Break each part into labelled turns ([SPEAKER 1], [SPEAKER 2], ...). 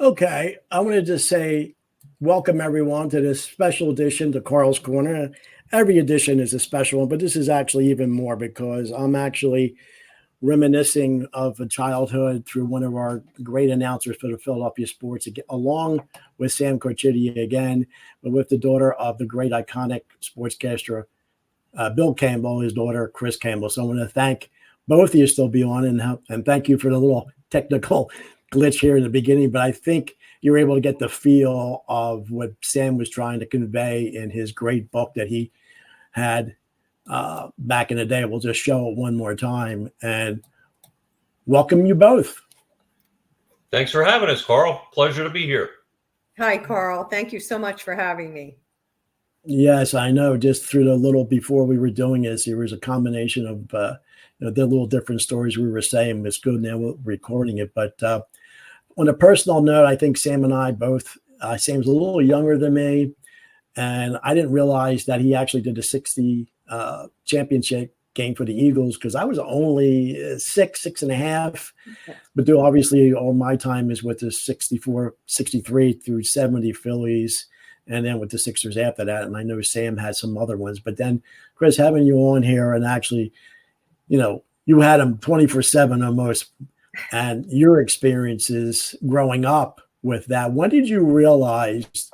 [SPEAKER 1] Okay, I wanted to say welcome everyone to this special edition to Carl's Corner. Every edition is a special one, but this is actually even more because I'm actually reminiscing of a childhood through one of our great announcers for the Philadelphia Sports, along with Sam Carchidi again, but with the daughter of the great iconic sportscaster Bill Campbell, his daughter Chris Campbell. So I want to thank both of you still be on and thank you for the little technical glitch here in the beginning. But I think you're able to get the feel of what Sam was trying to convey in his great book that he had back in the day. We'll just show it one more time and welcome you both.
[SPEAKER 2] Thanks for having us, Carl. Pleasure to be here.
[SPEAKER 3] Hi, Carl. Thank you so much for having me.
[SPEAKER 1] Yes, I know. Just through the little before we were doing this, there was a combination of the little different stories we were saying. It's good now we're recording it. But on a personal note, I think Sam and I both, Sam's a little younger than me. And I didn't realize that he actually did the 60 championship game for the Eagles because I was only 6.5. Okay. But obviously all my time is with the 64, 63 through 70 Phillies. And then with the Sixers after that. And I know Sam had some other ones. But then, Chris, having you on here and actually, you had him 24/7 almost. And your experiences growing up with that, when did you realize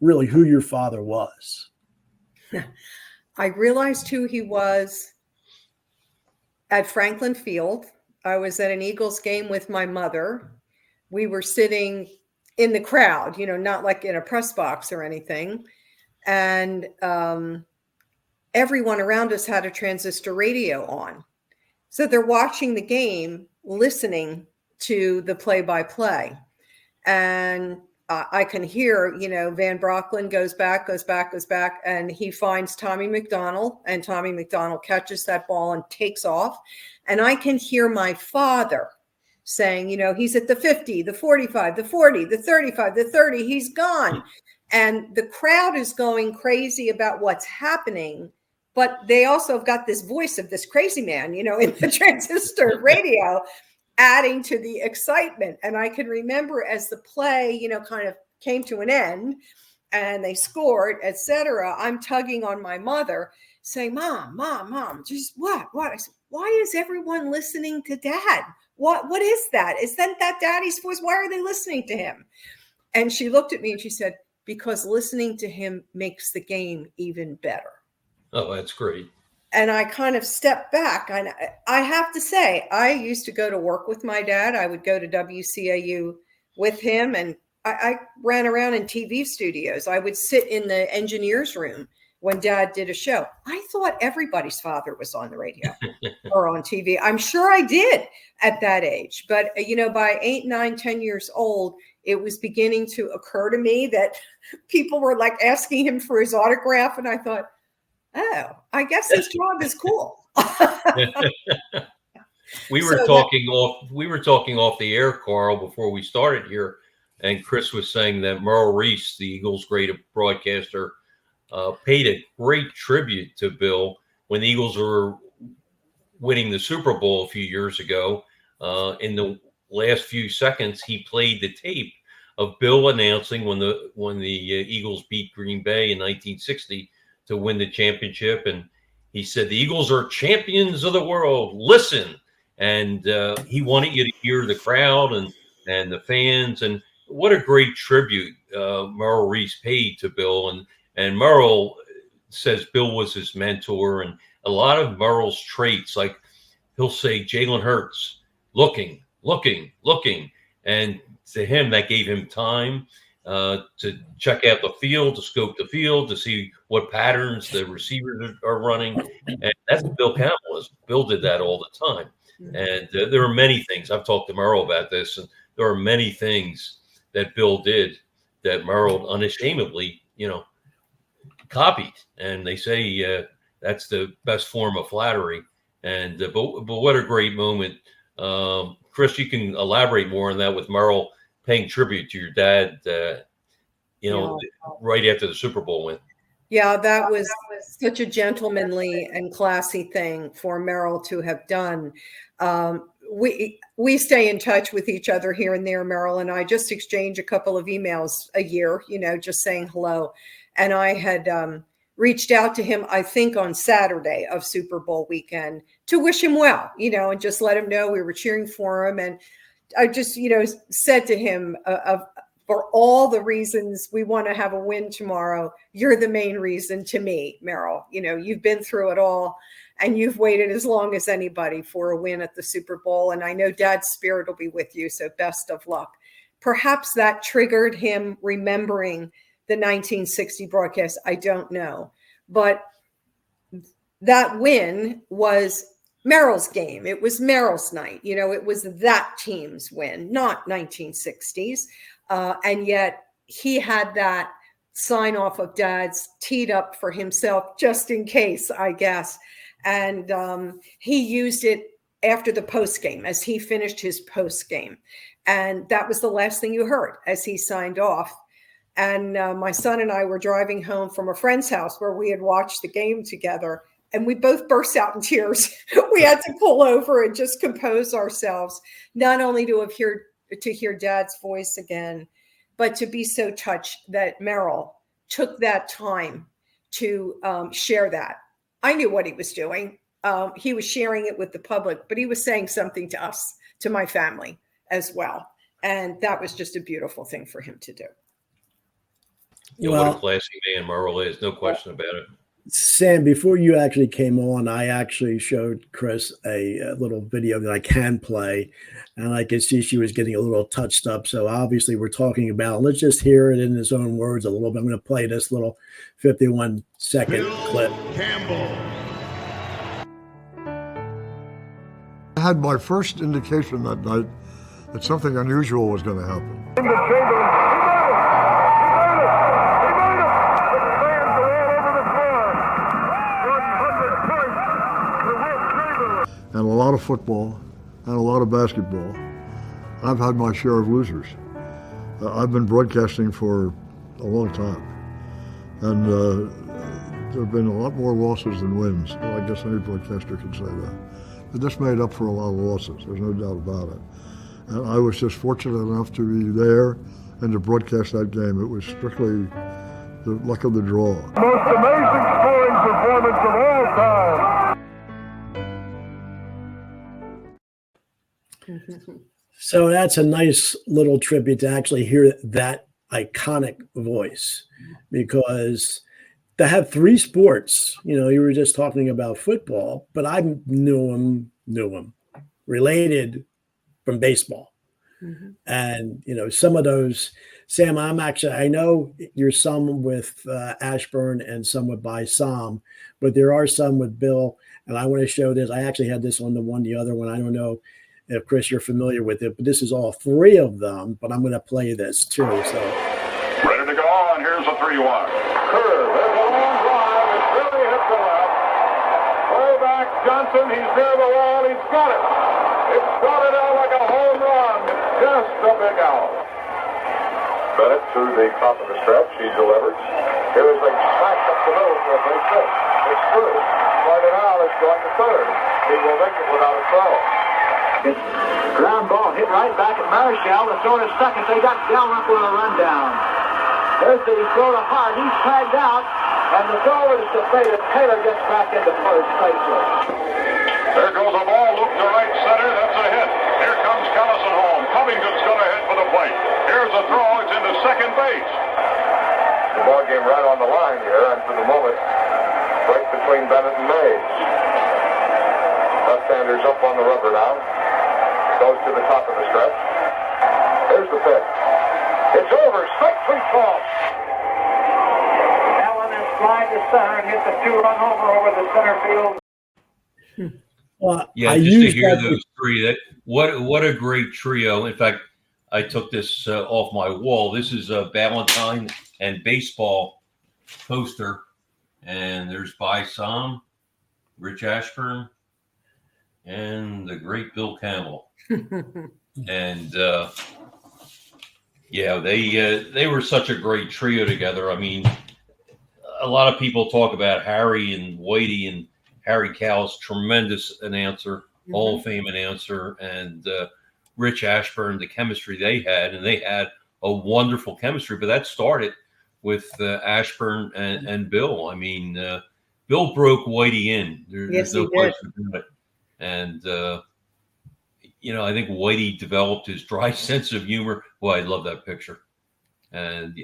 [SPEAKER 1] really who your father was?
[SPEAKER 3] I realized who he was at Franklin Field. I was at an Eagles game with my mother. We were sitting in the crowd, not like in a press box or anything. And everyone around us had a transistor radio on. So they're watching the game, listening to the play-by-play. And I can hear, Van Brocklin goes back, and he finds Tommy McDonald, and Tommy McDonald catches that ball and takes off. And I can hear my father saying, he's at the 50, the 45, the 40, the 35, the 30, he's gone. And the crowd is going crazy about what's happening. But they also have got this voice of this crazy man, in the transistor radio, adding to the excitement. And I can remember as the play, kind of came to an end and they scored, etc. I'm tugging on my mother saying, Mom, just what? I said, why is everyone listening to Dad? What is that? Is that Daddy's voice? Why are they listening to him? And she looked at me and she said, because listening to him makes the game even better.
[SPEAKER 2] Oh, that's great.
[SPEAKER 3] And I kind of stepped back. And I have to say, I used to go to work with my dad. I would go to WCAU with him. And I ran around in TV studios. I would sit in the engineer's room when Dad did a show. I thought everybody's father was on the radio or on TV. I'm sure I did at that age. But, by 8, 9, 10 years old, it was beginning to occur to me that people were like asking him for his autograph. And I thought, oh, I guess his job is cool.
[SPEAKER 2] We were talking off the air, Carl, before we started here. And Chris was saying that Merle Reese, the Eagles' great broadcaster, paid a great tribute to Bill when the Eagles were winning the Super Bowl a few years ago. In the last few seconds, he played the tape of Bill announcing when the Eagles beat Green Bay in 1960 to win the championship. And he said, the Eagles are champions of the world. Listen. And he wanted you to hear the crowd and the fans. And what a great tribute Merle Reese paid to Bill. And Merle says Bill was his mentor. And a lot of Merle's traits, like he'll say Jalen Hurts, looking. And to him, that gave him time to check out the field, to scope the field, to see what patterns the receivers are running. And that's what Bill Campbell was. Bill did that all the time. And there are many things. I've talked to Merle about this, and there are many things that Bill did that Merle unashamedly, copied. And they say that's the best form of flattery. And but what a great moment. Chris, you can elaborate more on that with Merle paying tribute to your dad, right after the Super Bowl win.
[SPEAKER 3] Yeah, that was such a gentlemanly and classy thing for Merle to have done. we stay in touch with each other here and there. Merrill and I just exchange a couple of emails a year, just saying hello. And I had reached out to him, I think on Saturday of Super Bowl weekend, to wish him well, and just let him know we were cheering for him. And I just, said to him, for all the reasons we want to have a win tomorrow, you're the main reason to me, Merrill. You've been through it all, and you've waited as long as anybody for a win at the Super Bowl. And I know Dad's spirit will be with you, so best of luck. Perhaps that triggered him remembering the 1960 broadcast. I don't know. But that win was Merrill's game. It was Merrill's night. It was that team's win, not 1960s. And yet he had that sign off of Dad's teed up for himself just in case, I guess. And he used it after the post game as he finished his post game. And that was the last thing you heard as he signed off. And my son and I were driving home from a friend's house where we had watched the game together, and we both burst out in tears. We had to pull over and just compose ourselves, not only to hear Dad's voice again, but to be so touched that Merrill took that time to share that. I knew what he was doing. He was sharing it with the public, but he was saying something to us, to my family as well. And that was just a beautiful thing for him to do.
[SPEAKER 2] What a classy man Merle is, no question about it.
[SPEAKER 1] Sam, before you actually came on, I actually showed Chris a little video that I can play, and I could see she was getting a little touched up. So obviously we're talking about, let's just hear it in his own words a little bit. I'm going to play this little 51-second clip.
[SPEAKER 4] Campbell. I had my first indication that night that something unusual was going to happen. In the chamber. And a lot of football and a lot of basketball. I've had my share of losers. I've been broadcasting for a long time. And there have been a lot more losses than wins. Well, I guess any broadcaster can say that. But this made up for a lot of losses. There's no doubt about it. And I was just fortunate enough to be there and to broadcast that game. It was strictly the luck of the draw. Most amazing scoring performance of all time.
[SPEAKER 1] So that's a nice little tribute to actually hear that iconic voice, because to have three sports, you were just talking about football, but I knew him related from baseball. Mm-hmm. And, some of those, Sam, I know you're some with Ashburn and some with by Sam, but there are some with Bill. And I want to show this. I actually had this on the other one. I don't know if, Chris, you're familiar with it, but this is all three of them, but I'm going to play this too. So
[SPEAKER 5] ready to go, and here's a 3-1. Curve, there's a long drive, it's really hit the left. Way back, Johnson, he's near the wall, he's got it. It's started out like a home run. It's just a big out. Bennett to the top of the stretch, he delivers. Here is a smash up the middle for a big hit. It's through. Started out, it's going to third. He will make it without a throw.
[SPEAKER 6] Ground ball hit right back at Marichal. The throw to second. They got Gallup with a rundown. There's the throw to Hart. He's tagged out. And the throw is to Taylor. Taylor gets back into first safely.
[SPEAKER 5] There goes a ball loop to right center. That's a hit. Here comes Callison home. Covington's going to hit for the plate. Here's a throw. It's into second base. The ball game right on the line here. And for the moment, right between Bennett and Mays. Left-hander's up on the rubber now. Goes to the top of the stretch. Here's the pitch. It's over. Strike 3 call.
[SPEAKER 6] That one is slide to center and hit the 2-run homer over the center field.
[SPEAKER 1] Well,
[SPEAKER 2] yeah, just to hear those three. What a great trio. In fact, I took this off my wall. This is a Valentine and baseball poster. And there's By Sam, Rich Ashburn, and the great Bill Campbell. And they were such a great trio together. I mean, a lot of people talk about Harry and Whitey, and Harry Cowles, tremendous announcer, Hall of Fame announcer, and Rich Ashburn, the chemistry they had, and they had a wonderful chemistry. But that started with Ashburn and Bill. I mean, Bill broke Whitey in.
[SPEAKER 3] Yes,
[SPEAKER 2] There's no
[SPEAKER 3] he
[SPEAKER 2] place
[SPEAKER 3] did.
[SPEAKER 2] to do it. And I think Whitey developed his dry sense of humor. Well, I love that picture. And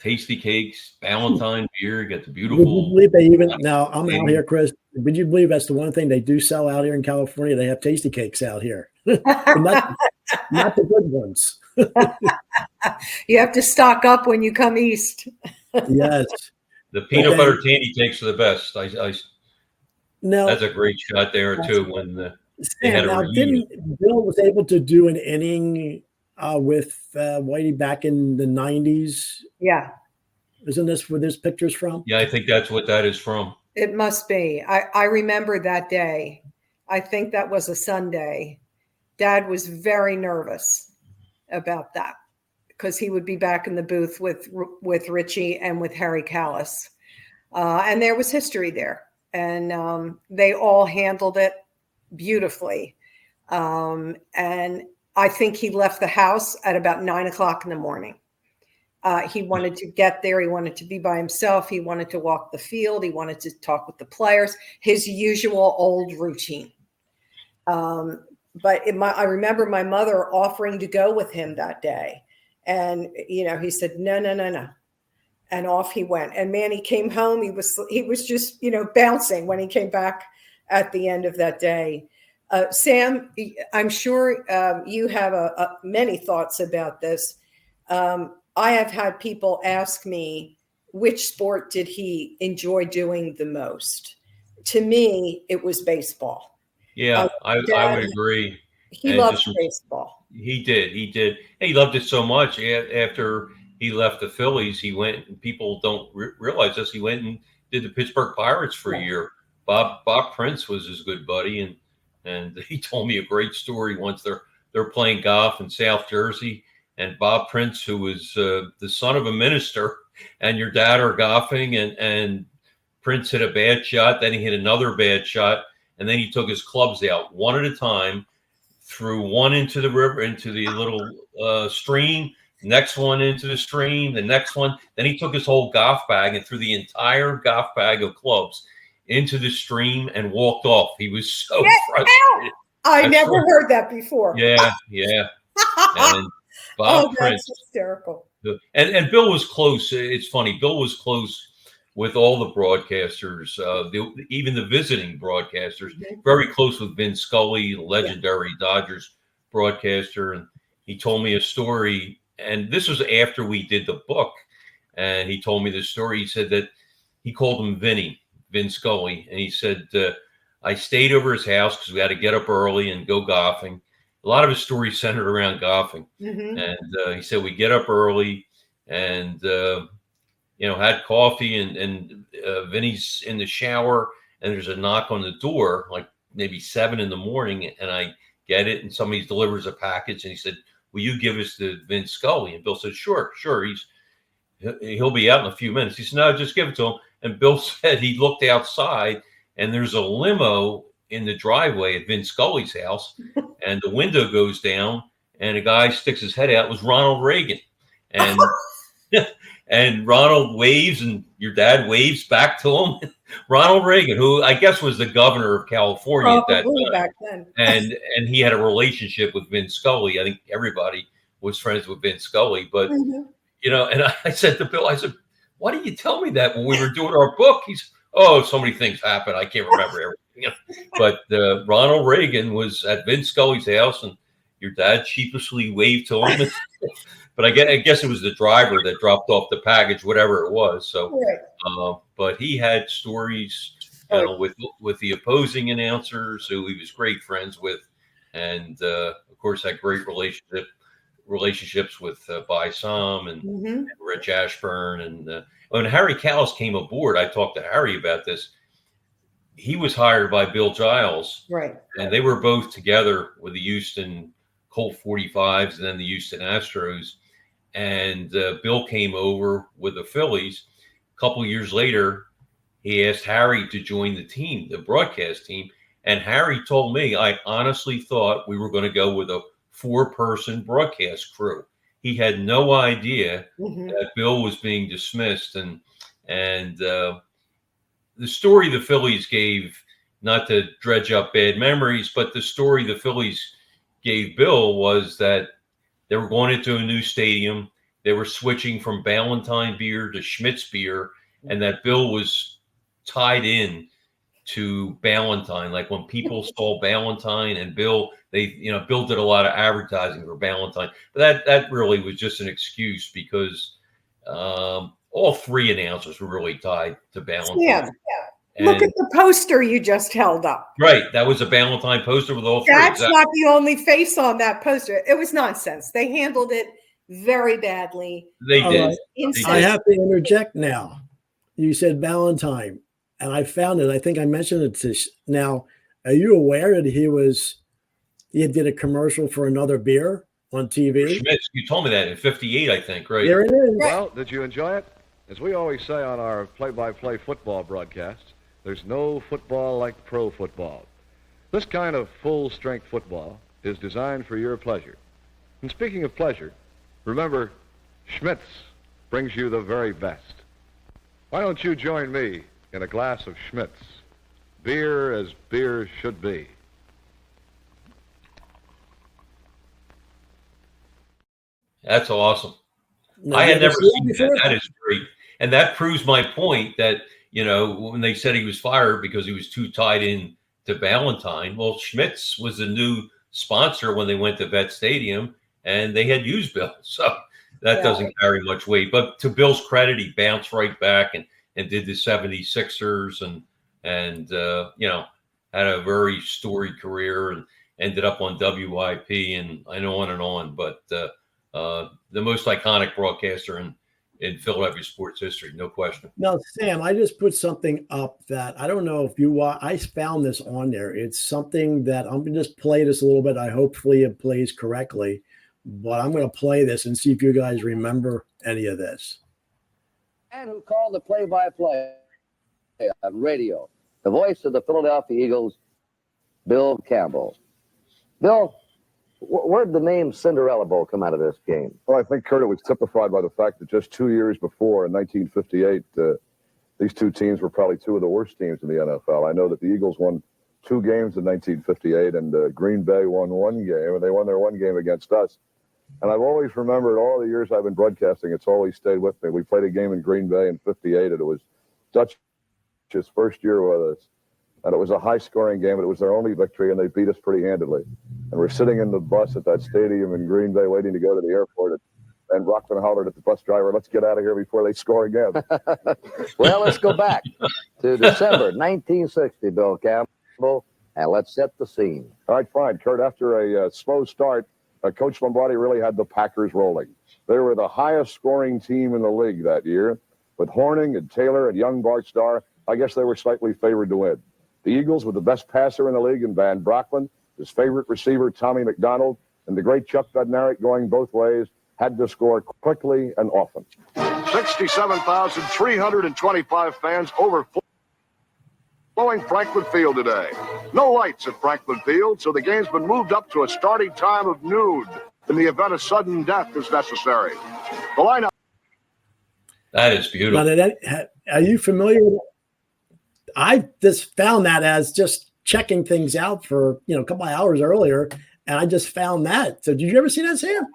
[SPEAKER 2] tasty cakes, Valentine beer, you got the
[SPEAKER 1] Would you
[SPEAKER 2] beautiful.
[SPEAKER 1] believe they even now? I'm out here, Chris. Would you believe that's the one thing they do sell out here in California? They have tasty cakes out here, but not the good ones.
[SPEAKER 3] You have to stock up when you come east.
[SPEAKER 1] Yes.
[SPEAKER 2] The peanut butter candy cakes are the best.
[SPEAKER 1] Now,
[SPEAKER 2] that's a great shot there too. When they had
[SPEAKER 1] Sam,
[SPEAKER 2] a
[SPEAKER 1] now
[SPEAKER 2] reunion.
[SPEAKER 1] didn't Bill was able to do an inning with Whitey back in the 90s?
[SPEAKER 3] Yeah,
[SPEAKER 1] Isn't this where this picture's from?
[SPEAKER 2] Yeah, I think that's what that is from.
[SPEAKER 3] it must be. I remember that day. I think that was a Sunday. Dad was very nervous about that because he would be back in the booth with Richie and with Harry Callis. And there was history there. And they all handled it beautifully. And I think he left the house at about 9 o'clock in the morning. He wanted to get there. He wanted to be by himself. He wanted to walk the field. He wanted to talk with the players, his usual old routine. But I remember my mother offering to go with him that day. And, he said, no. And off he went. And man, he came home. He was just, bouncing when he came back at the end of that day. Sam, I'm sure you have many thoughts about this. I have had people ask me, which sport did he enjoy doing the most? To me, it was baseball.
[SPEAKER 2] Yeah, I would agree.
[SPEAKER 3] He loved baseball.
[SPEAKER 2] He did. He loved it so much. After he left the Phillies, he went, and people don't realize this, he went and did the Pittsburgh Pirates for a year. Bob Prince was his good buddy, and he told me a great story once. They're playing golf in South Jersey, and Bob Prince, who was the son of a minister, and your dad are golfing, and Prince hit a bad shot, then he hit another bad shot, and then he took his clubs out one at a time, threw one into the river, into the little stream, next one into the stream, the next one. Then he took his whole golf bag and threw the entire golf bag of clubs into the stream and walked off. He was so frustrated.
[SPEAKER 3] I never heard that before.
[SPEAKER 2] Yeah. And Bob Prince,
[SPEAKER 3] that's hysterical.
[SPEAKER 2] And Bill was close. It's funny. Bill was close with all the broadcasters, even the visiting broadcasters, very close with Vin Scully, legendary Dodgers broadcaster. And he told me a story, and this was after we did the book. And he told me the story. He said that he called him Vin Scully. And he said, I stayed over his house because we had to get up early and go golfing. A lot of his stories centered around golfing. And he said, we get up early and, had coffee and Vinny's in the shower and there's a knock on the door, like maybe 7 a.m. and I get it and somebody delivers a package and he said, will you give us to Vin Scully? And Bill said, sure. He'll be out in a few minutes. He said, no, just give it to him. And Bill said he looked outside and there's a limo in the driveway at Vin Scully's house and the window goes down and a guy sticks his head out. It was Ronald Reagan. And and Ronald waves and your dad waves back to him. Ronald Reagan, who I guess was the governor of California at that time.
[SPEAKER 3] Back then.
[SPEAKER 2] and he had a relationship with Vin Scully. I think everybody was friends with Vin Scully. But, and I said to Bill, I said, why didn't you tell me that when we were doing our book? He's, so many things happened. I can't remember everything. But Ronald Reagan was at Vin Scully's house and your dad sheepishly waved to him. But I guess it was the driver that dropped off the package, whatever it was. So, but he had stories with the opposing announcers who he was great friends with, and of course had great relationships with By Sam and Rich Ashburn. And when Harry Callis came aboard, I talked to Harry about this. He was hired by Bill Giles,
[SPEAKER 3] right?
[SPEAKER 2] And they were both together with the Houston Colt 45s and then the Houston Astros. And Bill came over with the Phillies. A couple of years later, he asked Harry to join the team, the broadcast team. And Harry told me, I honestly thought we were going to go with a 4-person broadcast crew. He had no idea that Bill was being dismissed. And the story the Phillies gave, not to dredge up bad memories, but the story the Phillies gave Bill was that they were going into a new stadium. They were switching from Ballantine beer to Schmidt's beer, and that Bill was tied in to Ballantine. Like when people saw Ballantine and Bill, Bill did a lot of advertising for Ballantine. But that really was just an excuse because all 3 announcers were really tied to Ballantine.
[SPEAKER 3] Yeah. Look at the poster you just held up.
[SPEAKER 2] Right. That was a Ballantine poster with all 3.
[SPEAKER 3] That's not the only face on that poster. It was nonsense. They handled it very badly.
[SPEAKER 2] They did.
[SPEAKER 1] I have to interject now. You said Ballantine, and I found it. I think I mentioned it to now. Are you aware that he did a commercial for another beer on TV?
[SPEAKER 2] Schmitz, you told me that in '58, I think, right?
[SPEAKER 1] There it is.
[SPEAKER 7] Well, did you enjoy it? As we always say on our play-by-play football broadcasts, there's no football like pro football. This kind of full-strength football is designed for your pleasure. And speaking of pleasure, remember, Schmitz brings you the very best. Why don't you join me in a glass of Schmitz? Beer as beer should be.
[SPEAKER 2] That's awesome.
[SPEAKER 1] No,
[SPEAKER 2] I had never seen
[SPEAKER 1] before.
[SPEAKER 2] that. That is great. And that proves my point that, when they said he was fired because he was too tied in to Ballantine, well, Schmitz was the new sponsor when they went to Vet Stadium, and they had used Bill. So that doesn't carry much weight. But to Bill's credit, he bounced right back and did the 76ers and had a very storied career and ended up on WIP and I know on and on. But the most iconic broadcaster in Philadelphia sports history, no question.
[SPEAKER 1] Now, Sam, I just put something up that I don't know if you want. I found this on there. It's something that I'm going to just play this a little bit. Hopefully it plays correctly, but I'm going to play this and see if you guys remember any of this.
[SPEAKER 8] And who called the play-by-play on radio, the voice of the Philadelphia Eagles, Bill Campbell. Bill, where'd the name Cinderella Bowl come out of this game?
[SPEAKER 9] Well, I think, Kurt, it was typified by the fact that just 2 years before, in 1958, these 2 teams were probably 2 of the worst teams in the NFL. I know that the Eagles won 2 games in 1958, and Green Bay won 1 game, and they won their 1 game against us. And I've always remembered all the years I've been broadcasting, it's always stayed with me. We played a game in Green Bay in 58, and it was Dutch's first year with us. And it was a high-scoring game, but it was their only victory, and they beat us pretty handily. And we're sitting in the bus at that stadium in Green Bay waiting to go to the airport, and Rockman hollered at the bus driver, "Let's get out of here before they score again."
[SPEAKER 8] Well, let's go back to December 1960, Bill Campbell, and let's set the scene.
[SPEAKER 9] All right, fine. Kurt, after a slow start, Coach Lombardi really had the Packers rolling. They were the highest-scoring team in the league that year. With Horning and Taylor and young Bart Starr, I guess they were slightly favored to win. The Eagles with the best passer in the league in Van Brocklin, his favorite receiver, Tommy McDonald, and the great Chuck Bednarik going both ways, had to score quickly and often.
[SPEAKER 5] 67,325 fans overflowing Franklin Field today. No lights at Franklin Field, so the game's been moved up to a starting time of noon in the event a sudden death is necessary. The lineup.
[SPEAKER 2] That is beautiful.
[SPEAKER 1] Now, are you familiar with it? I just found that as just checking things out for, a couple of hours earlier, and I just found that. So did you ever see that, Sam?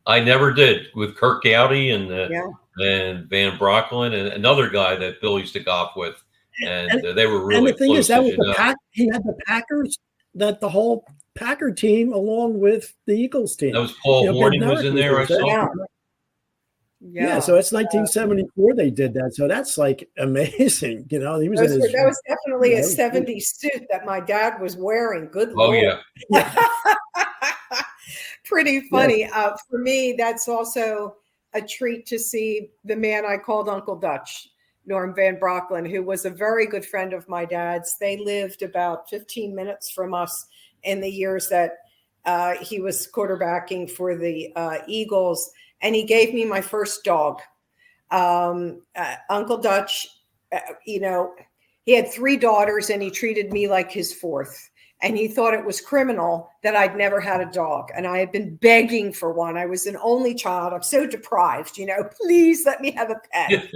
[SPEAKER 2] I never did, with Kirk Gowdy and Van Brocklin and another guy that Bill used to golf with. And they were really
[SPEAKER 1] And the thing
[SPEAKER 2] close,
[SPEAKER 1] is, that was he had the Packers, the whole Packer team along with the Eagles team.
[SPEAKER 2] That was Paul Horning was in there, I saw.
[SPEAKER 3] Yeah,
[SPEAKER 1] so it's 1974 they did that. So that's like amazing. He was
[SPEAKER 3] that was definitely a 70s suit that my dad was wearing. Good
[SPEAKER 2] Lord.
[SPEAKER 3] Yeah. Pretty funny. Yeah. For me, that's also a treat to see the man I called Uncle Dutch, Norm Van Brocklin, who was a very good friend of my dad's. They lived about 15 minutes from us in the years that he was quarterbacking for the Eagles. And he gave me my first dog. Uncle Dutch, He had 3 daughters, and he treated me like his 4th. And he thought it was criminal that I'd never had a dog. And I had been begging for one. I was an only child. I'm so deprived, please let me have a pet.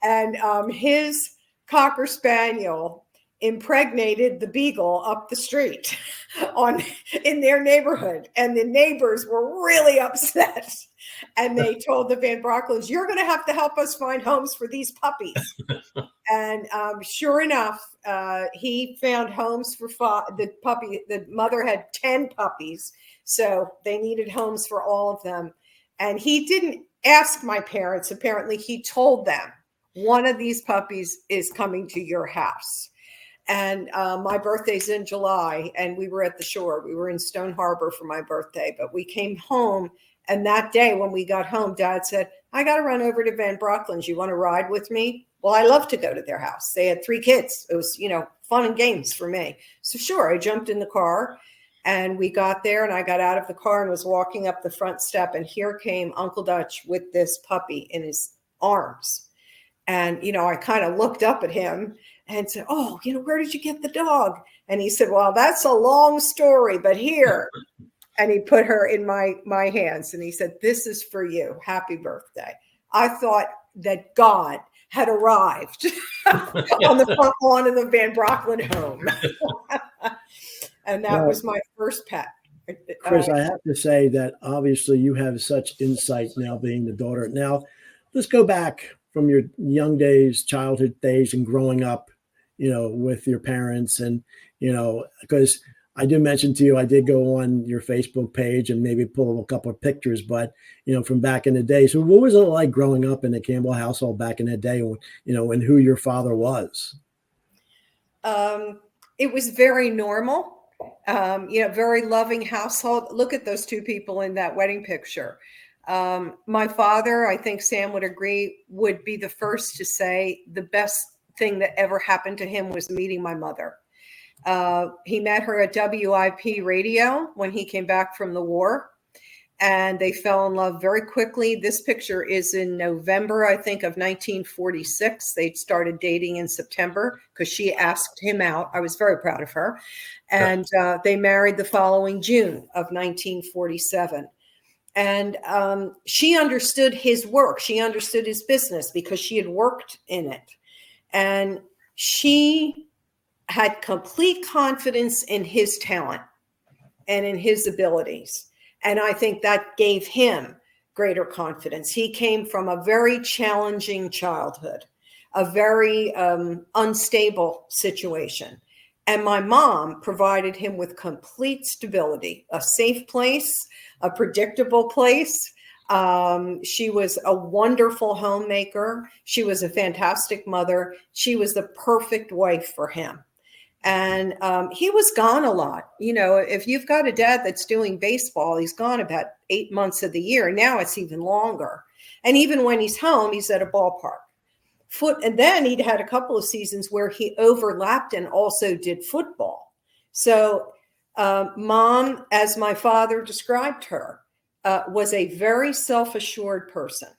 [SPEAKER 3] And his Cocker Spaniel impregnated the beagle up the street in their neighborhood. And the neighbors were really upset. And they told the Van Brocklins, you're going to have to help us find homes for these puppies. And sure enough, he found homes for the puppy. The mother had 10 puppies, so they needed homes for all of them. And he didn't ask my parents. Apparently, he told them, one of these puppies is coming to your house. And my birthday's in July, and we were at the shore. We were in Stone Harbor for my birthday, but we came home. And that day when we got home, Dad said, I got to run over to Van Brocklin's. You want to ride with me? Well, I love to go to their house. They had 3 kids. It was, fun and games for me. So sure, I jumped in the car and we got there, and I got out of the car and was walking up the front step. And here came Uncle Dutch with this puppy in his arms. And, I kind of looked up at him and said, oh, where did you get the dog? And he said, well, that's a long story, but here. And he put her in my hands and he said, this is for you. Happy birthday. I thought that God had arrived on the front lawn of the Van Brocklin home. And that was my first pet.
[SPEAKER 1] Chris, I have to say that obviously you have such insight now being the daughter. Now, let's go back from your young days, childhood days, and growing up, with your parents. And, because I did mention to you, I did go on your Facebook page and maybe pull a couple of pictures, but, from back in the day. So what was it like growing up in the Campbell household back in that day, and who your father was?
[SPEAKER 3] It was very normal, very loving household. Look at those 2 people in that wedding picture. My father, I think Sam would agree, would be the first to say the best thing that ever happened to him was meeting my mother. He met her at WIP radio when he came back from the war, and they fell in love very quickly. This picture is in November, I think, of 1946. They started dating in September because she asked him out. I was very proud of her. And they married the following June of 1947. And she understood his work. She understood his business because she had worked in it. And she had complete confidence in his talent and in his abilities. And I think that gave him greater confidence. He came from a very challenging childhood, a very unstable situation. And my mom provided him with complete stability, a safe place, a predictable place. She was a wonderful homemaker. She was a fantastic mother. She was the perfect wife for him. And he was gone a lot. If you've got a dad that's doing baseball, he's gone about 8 months of the year. Now it's even longer. And even when he's home, he's at a ballpark. And then he'd had a couple of seasons where he overlapped and also did football. So Mom, as my father described her, was a very self-assured person.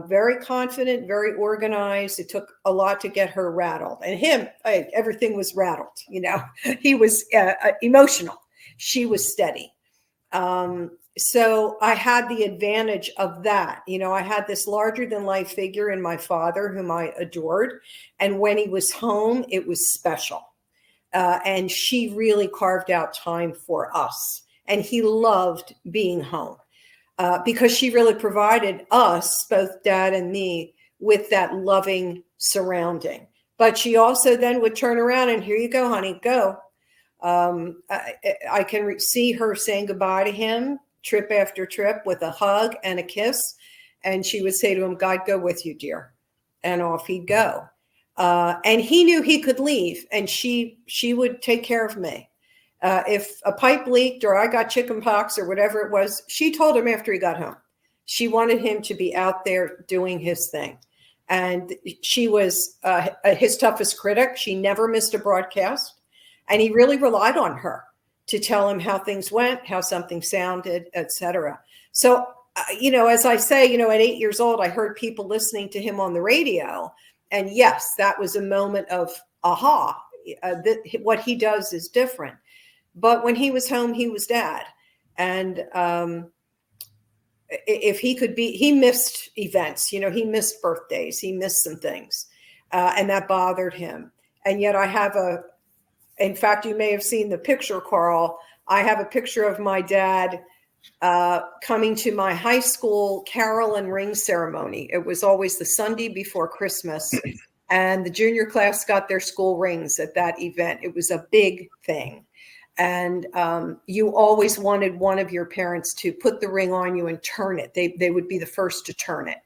[SPEAKER 3] Very confident, very organized. It took a lot to get her rattled. And him, everything was rattled. He was emotional. She was steady. So I had the advantage of that. I had this larger than life figure in my father, whom I adored. And when he was home, it was special. And she really carved out time for us. And he loved being home. Because she really provided us, both Dad and me, with that loving surrounding. But she also then would turn around and, here you go, honey, go. I can see her saying goodbye to him, trip after trip, with a hug and a kiss. And she would say to him, God go with you, dear. And off he'd go. And he knew he could leave, and she would take care of me. If a pipe leaked or I got chicken pox or whatever it was, she told him after he got home. She wanted him to be out there doing his thing. And she was his toughest critic. She never missed a broadcast. And he really relied on her to tell him how things went, how something sounded, etc. So, as I say, at 8 years old, I heard people listening to him on the radio. And yes, that was a moment of aha, what he does is different. But when he was home, he was dad. And if he could be, he missed events, he missed birthdays, he missed some things. And that bothered him. And yet in fact, you may have seen the picture, Carl. I have a picture of my dad coming to my high school carol and ring ceremony. It was always the Sunday before Christmas, and the junior class got their school rings at that event. It was a big thing. And you always wanted one of your parents to put the ring on you and turn it. They would be the first to turn it.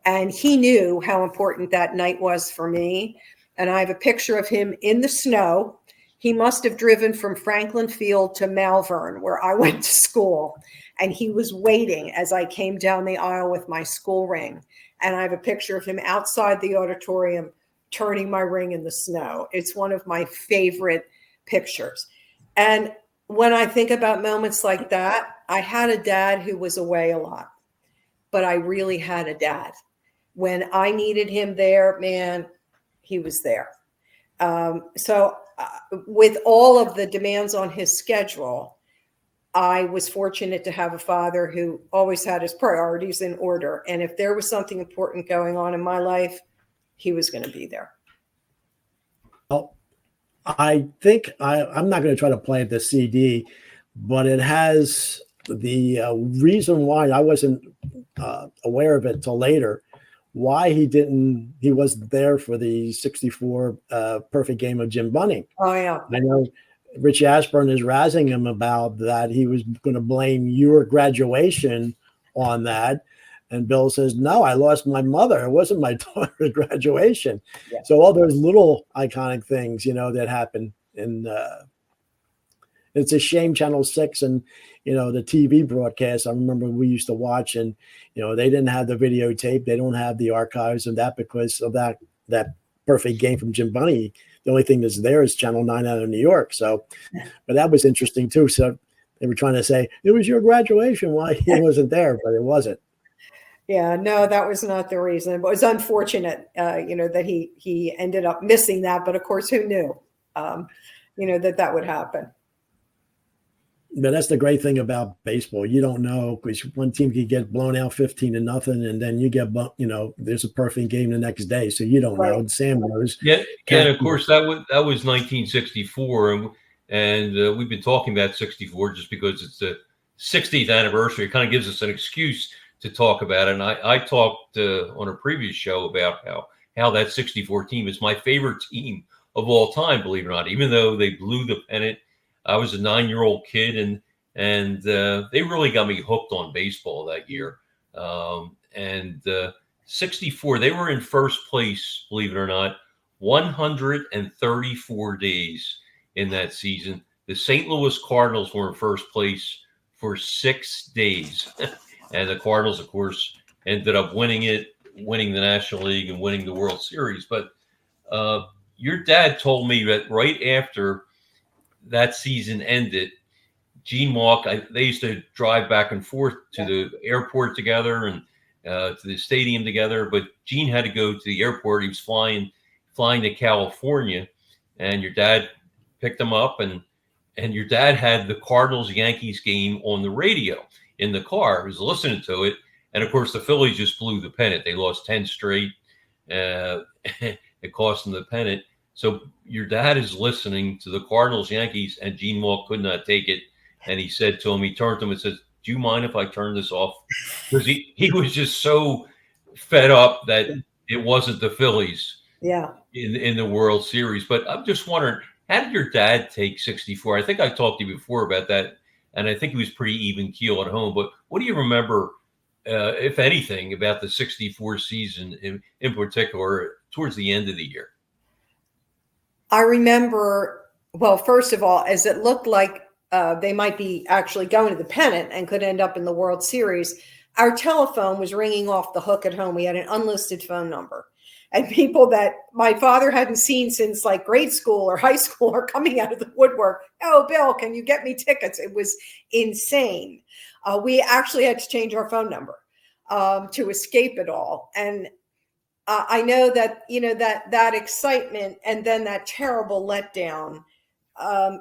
[SPEAKER 3] And he knew how important that night was for me. And I have a picture of him in the snow. He must have driven from Franklin Field to Malvern, where I went to school. And he was waiting as I came down the aisle with my school ring. And I have a picture of him outside the auditorium turning my ring in the snow. It's one of my favorite pictures. And when I think about moments like that, I had a dad who was away a lot, but I really had a dad. When I needed him there, man, he was there. So with all of the demands on his schedule, I was fortunate to have a father who always had his priorities in order. And if there was something important going on in my life, he was going to be there.
[SPEAKER 1] Well, I think I'm not going to try to play the CD, but it has the reason why I wasn't aware of it till later, why he wasn't there for the 64 perfect game of Jim Bunning.
[SPEAKER 3] Oh, yeah.
[SPEAKER 1] I know Richie Ashburn is razzing him about that. He was going to blame your graduation on that. And Bill says, no, I lost my mother. It wasn't my daughter's graduation.
[SPEAKER 3] Yeah.
[SPEAKER 1] So all those little iconic things, that happen. And it's a shame Channel 6 and, the TV broadcast, I remember we used to watch, and, they didn't have the videotape. They don't have the archives of that because of that perfect game from Jim Bunning. The only thing that's there is Channel 9 out of New York. So, but that was interesting too. So they were trying to say, it was your graduation. Why he wasn't there, but it wasn't.
[SPEAKER 3] Yeah, no, that was not the reason. It was unfortunate, that he ended up missing that. But of course, who knew, that would happen.
[SPEAKER 1] But that's the great thing about baseball. You don't know, because one team could get blown out 15-0, and then you get, there's a perfect game the next day. So you don't know. Sam knows.
[SPEAKER 2] Yeah, and of course that was 1964, and we've been talking about 64 just because it's the 60th anniversary. It kind of gives us an excuse to talk about it. And I talked on a previous show about how that 64 team is my favorite team of all time, believe it or not, even though they blew the pennant. I was a 9-year-old kid, and they really got me hooked on baseball that year. 64, they were in first place, believe it or not, 134 days in that season. The St. Louis Cardinals were in first place for 6 days. And the Cardinals, of course, ended up winning the National League and winning the World Series. But your dad told me that right after that season ended, Gene Walk, they used to drive back and forth to the airport together and to the stadium together. But Gene had to go to the airport. He was flying to California, and your dad picked him up, and your dad had the Cardinals-Yankees game on the radio in the car. He was listening to it, and of course the Phillies just blew the pennant. They lost 10 straight. It cost them the pennant. So your dad is listening to the Cardinals-Yankees, and Gene Walk could not take it. And he said to him, he turned to him and said, do you mind if I turn this off? Because he was just so fed up that it wasn't the Phillies in the World Series. But I'm just wondering, how did your dad take 64? I think I talked to you before about that, and I think he was pretty even keel at home. But what do you remember, if anything, about the 64 season in particular towards the end of the year?
[SPEAKER 3] I remember, well, first of all, as it looked like they might be actually going to the pennant and could end up in the World Series, our telephone was ringing off the hook at home. We had an unlisted phone number. And people that my father hadn't seen since like grade school or high school are coming out of the woodwork. Oh, Bill, can you get me tickets? It was insane. We actually had to change our phone number to escape it all. And I know that, that excitement and then that terrible letdown.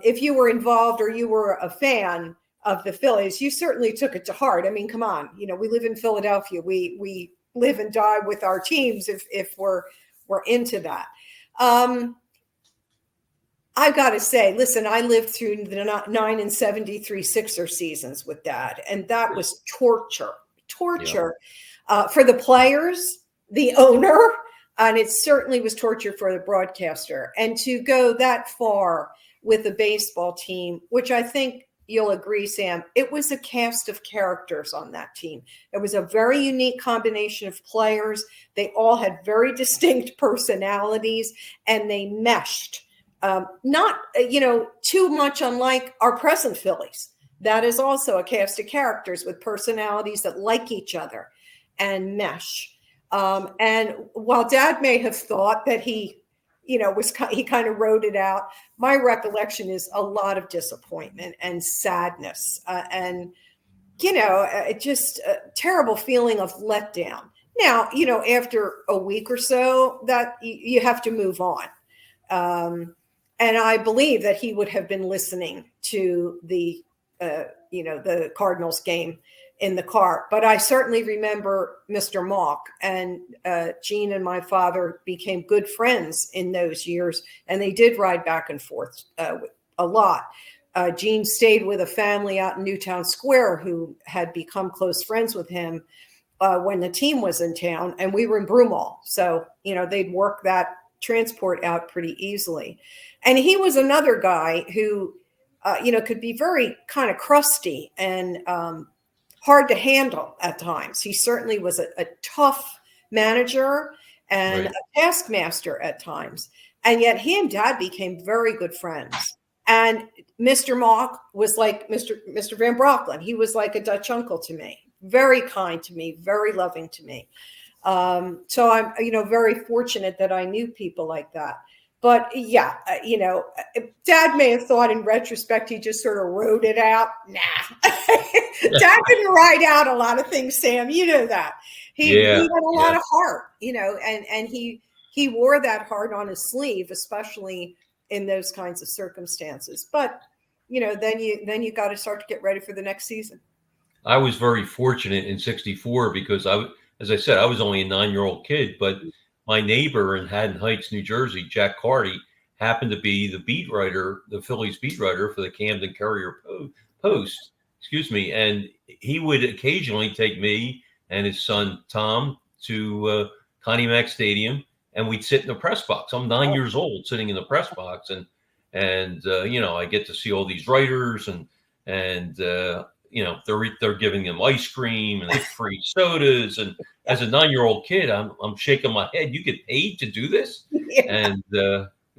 [SPEAKER 3] If you were involved or you were a fan of the Phillies, you certainly took it to heart. I mean, come on, we live in Philadelphia. We live and die with our teams if we're into that. I've got to say, listen, I lived through the 9 and 73 Sixer seasons with Dad, and that was torture for the players, the owner, and it certainly was torture for the broadcaster. And to go that far with a baseball team, which I think you'll agree, Sam, it was a cast of characters on that team. It was a very unique combination of players. They all had very distinct personalities, and they meshed. Not, too much unlike our present Phillies. That is also a cast of characters with personalities that like each other and mesh. And while Dad may have thought that he kind of wrote it out, my recollection is a lot of disappointment and sadness, and just a terrible feeling of letdown. Now, after a week or so, that you have to move on. And I believe that he would have been listening to the Cardinals game in the car. But I certainly remember Mr. Malk, and Gene and my father became good friends in those years, and they did ride back and forth a lot. Gene stayed with a family out in Newtown Square who had become close friends with him when the team was in town, and we were in Broomall. So, they'd work that transport out pretty easily. And he was another guy who, could be very kind of crusty and hard to handle at times. He certainly was a tough manager and a taskmaster at times. And yet he and Dad became very good friends. And Mr. Mock was like Mr. Van Brocklin. He was like a Dutch uncle to me, very kind to me, very loving to me. So I'm, very fortunate that I knew people like that. But yeah, Dad may have thought in retrospect he just sort of wrote it out. Nah, Dad didn't write out a lot of things, Sam. You know that. He had a lot of heart, and he wore that heart on his sleeve, especially in those kinds of circumstances. But then you got to start to get ready for the next season.
[SPEAKER 2] I was very fortunate in '64 because as I said, I was only a 9-year-old kid, but my neighbor in Haddon Heights, New Jersey, Jack Carchidi, happened to be the Phillies beat writer for the Camden Courier Post, and he would occasionally take me and his son, Tom, to Connie Mack Stadium, and we'd sit in the press box. I'm 9 years old sitting in the press box, and I get to see all these writers and they're giving them ice cream and free sodas. And as a 9-year-old kid, I'm shaking my head. You get paid to do this? Yeah. And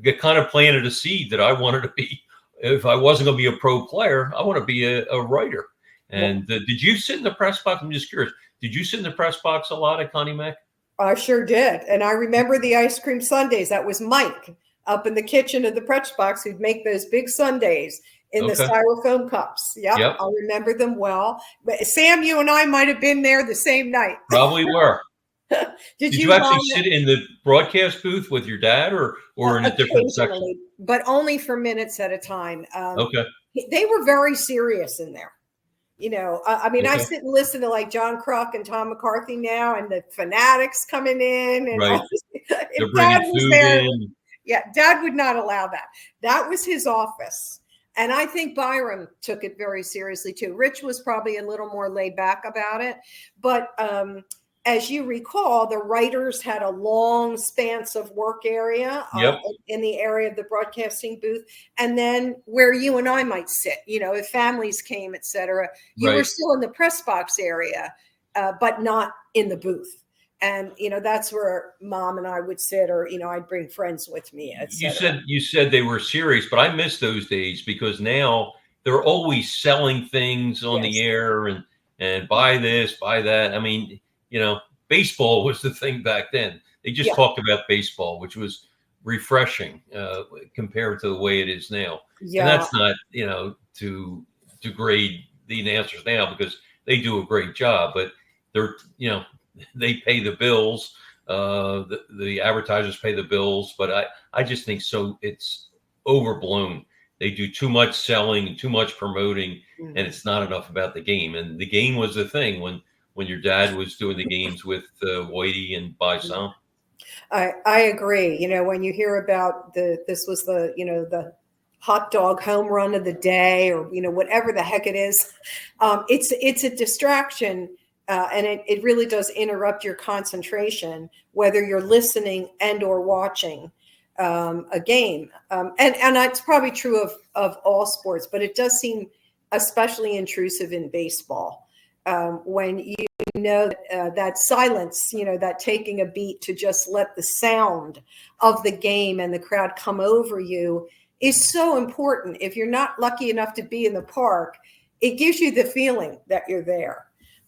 [SPEAKER 2] get kind of planted a seed that I wanted to be. If I wasn't going to be a pro player, I want to be a writer. And did you sit in the press box? I'm just curious. Did you sit in the press box a lot at Connie Mack?
[SPEAKER 3] I sure did. And I remember the ice cream sundaes. That was Mike up in the kitchen of the press box who'd make those big sundaes in the styrofoam cups. Yep. I remember them well. But Sam, you and I might have been there the same night.
[SPEAKER 2] Probably were. Did you actually sit in the broadcast booth with your dad or in a different section?
[SPEAKER 3] But only for minutes at a time.
[SPEAKER 2] Okay.
[SPEAKER 3] They were very serious in there. I sit and listen to like John Kruk and Tom McCarthy now, and the Fanatics coming in. And
[SPEAKER 2] right.
[SPEAKER 3] If Dad was there, Dad would not allow that. That was his office. And I think Byram took it very seriously too. Rich was probably a little more laid back about it. But as you recall, the writers had a long span of work area in the area of the broadcasting booth. And then where you and I might sit, if families came, et cetera, you were still in the press box area, but not in the booth. And, that's where Mom and I would sit, or, I'd bring friends with me.
[SPEAKER 2] You said they were serious, but I miss those days because now they're always selling things on the air and buy this, buy that. I mean, baseball was the thing back then. They just talked about baseball, which was refreshing compared to the way it is now. Yeah. And that's not, to degrade the announcers now because they do a great job, but they're, they pay the bills. The advertisers pay the bills, but I just think so it's overblown. They do too much selling and too much promoting, and it's not enough about the game. And the game was the thing when your dad was doing the games with Whitey and Bison.
[SPEAKER 3] I agree. You know, when you hear about this was the, you know, the hot dog home run of the day, or, you know, whatever the heck it is, it's a distraction. And it really does interrupt your concentration, whether you're listening and or watching a game. And it's probably true of all sports, but it does seem especially intrusive in baseball. When you know that silence, you know, that taking a beat to just let the sound of the game and the crowd come over you is so important. If you're not lucky enough to be in the park, it gives you the feeling that you're there.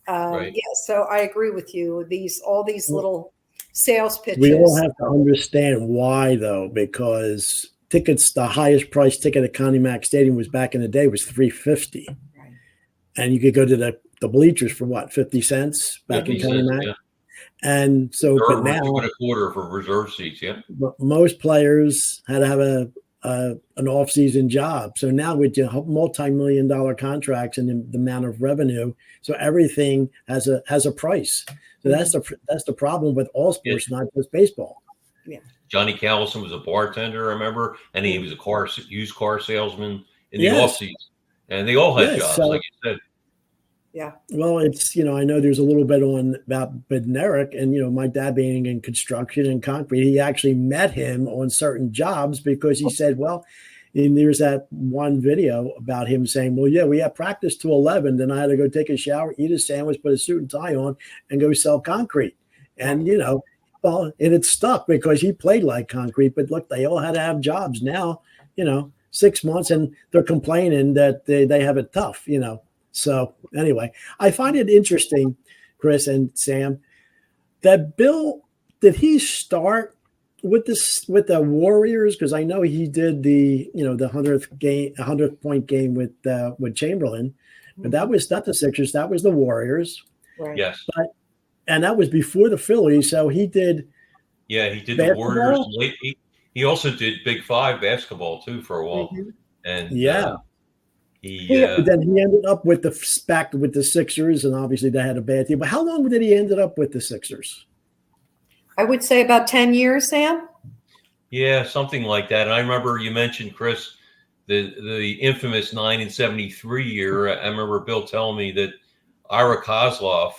[SPEAKER 2] Right.
[SPEAKER 3] Yeah, so I agree with you. All these little sales pitches.
[SPEAKER 1] We all have to understand why, though, because tickets, the highest price ticket at Connie Mack Stadium was back in the day was $3.50,
[SPEAKER 3] Right.
[SPEAKER 1] and you could go to the bleachers for what, 50 cents back in Connie Mack.
[SPEAKER 2] Yeah.
[SPEAKER 1] And so, but now
[SPEAKER 2] $2.25 for reserve seats. Yeah,
[SPEAKER 1] but most players had to have an off-season job. So now with the multi-million-dollar contracts and the amount of revenue, so everything has a price. So that's the problem with all sports, not just baseball.
[SPEAKER 3] Yeah.
[SPEAKER 2] Johnny Callison was a bartender, I remember, and he was a used car salesman in the off season, and they all had jobs, like you said.
[SPEAKER 3] Yeah.
[SPEAKER 1] Well, it's, you know, I know there's a little bit about Bednarik, and, you know, my dad being in construction and concrete, he actually met him on certain jobs because he said, well, and there's that one video about him saying, well, yeah, we had practice to 11. Then I had to go take a shower, eat a sandwich, put a suit and tie on, and go sell concrete. And, you know, well, and it stuck because he played like concrete. But look, they all had to have jobs now, you know, 6 months, and they're complaining that they have it tough, you know. So anyway, I find it interesting, Chris and Sam, that Bill, did he start with the Warriors? Because I know he did the 100th point game with Chamberlain, but that was not the Sixers, that was the Warriors.
[SPEAKER 3] Right.
[SPEAKER 2] Yes.
[SPEAKER 1] And that was before the Phillies, so he did.
[SPEAKER 2] Yeah, he did
[SPEAKER 1] basketball?
[SPEAKER 2] the Warriors. He also did Big Five basketball too for a while, and
[SPEAKER 1] then he ended up with the Sixers, and obviously they had a bad team. But how long did he ended up with the Sixers?
[SPEAKER 3] I would say about 10 years, Sam.
[SPEAKER 2] Yeah, something like that. And I remember you mentioned, Chris, the infamous 9-73 year. I remember Bill telling me that Ira Kozlov,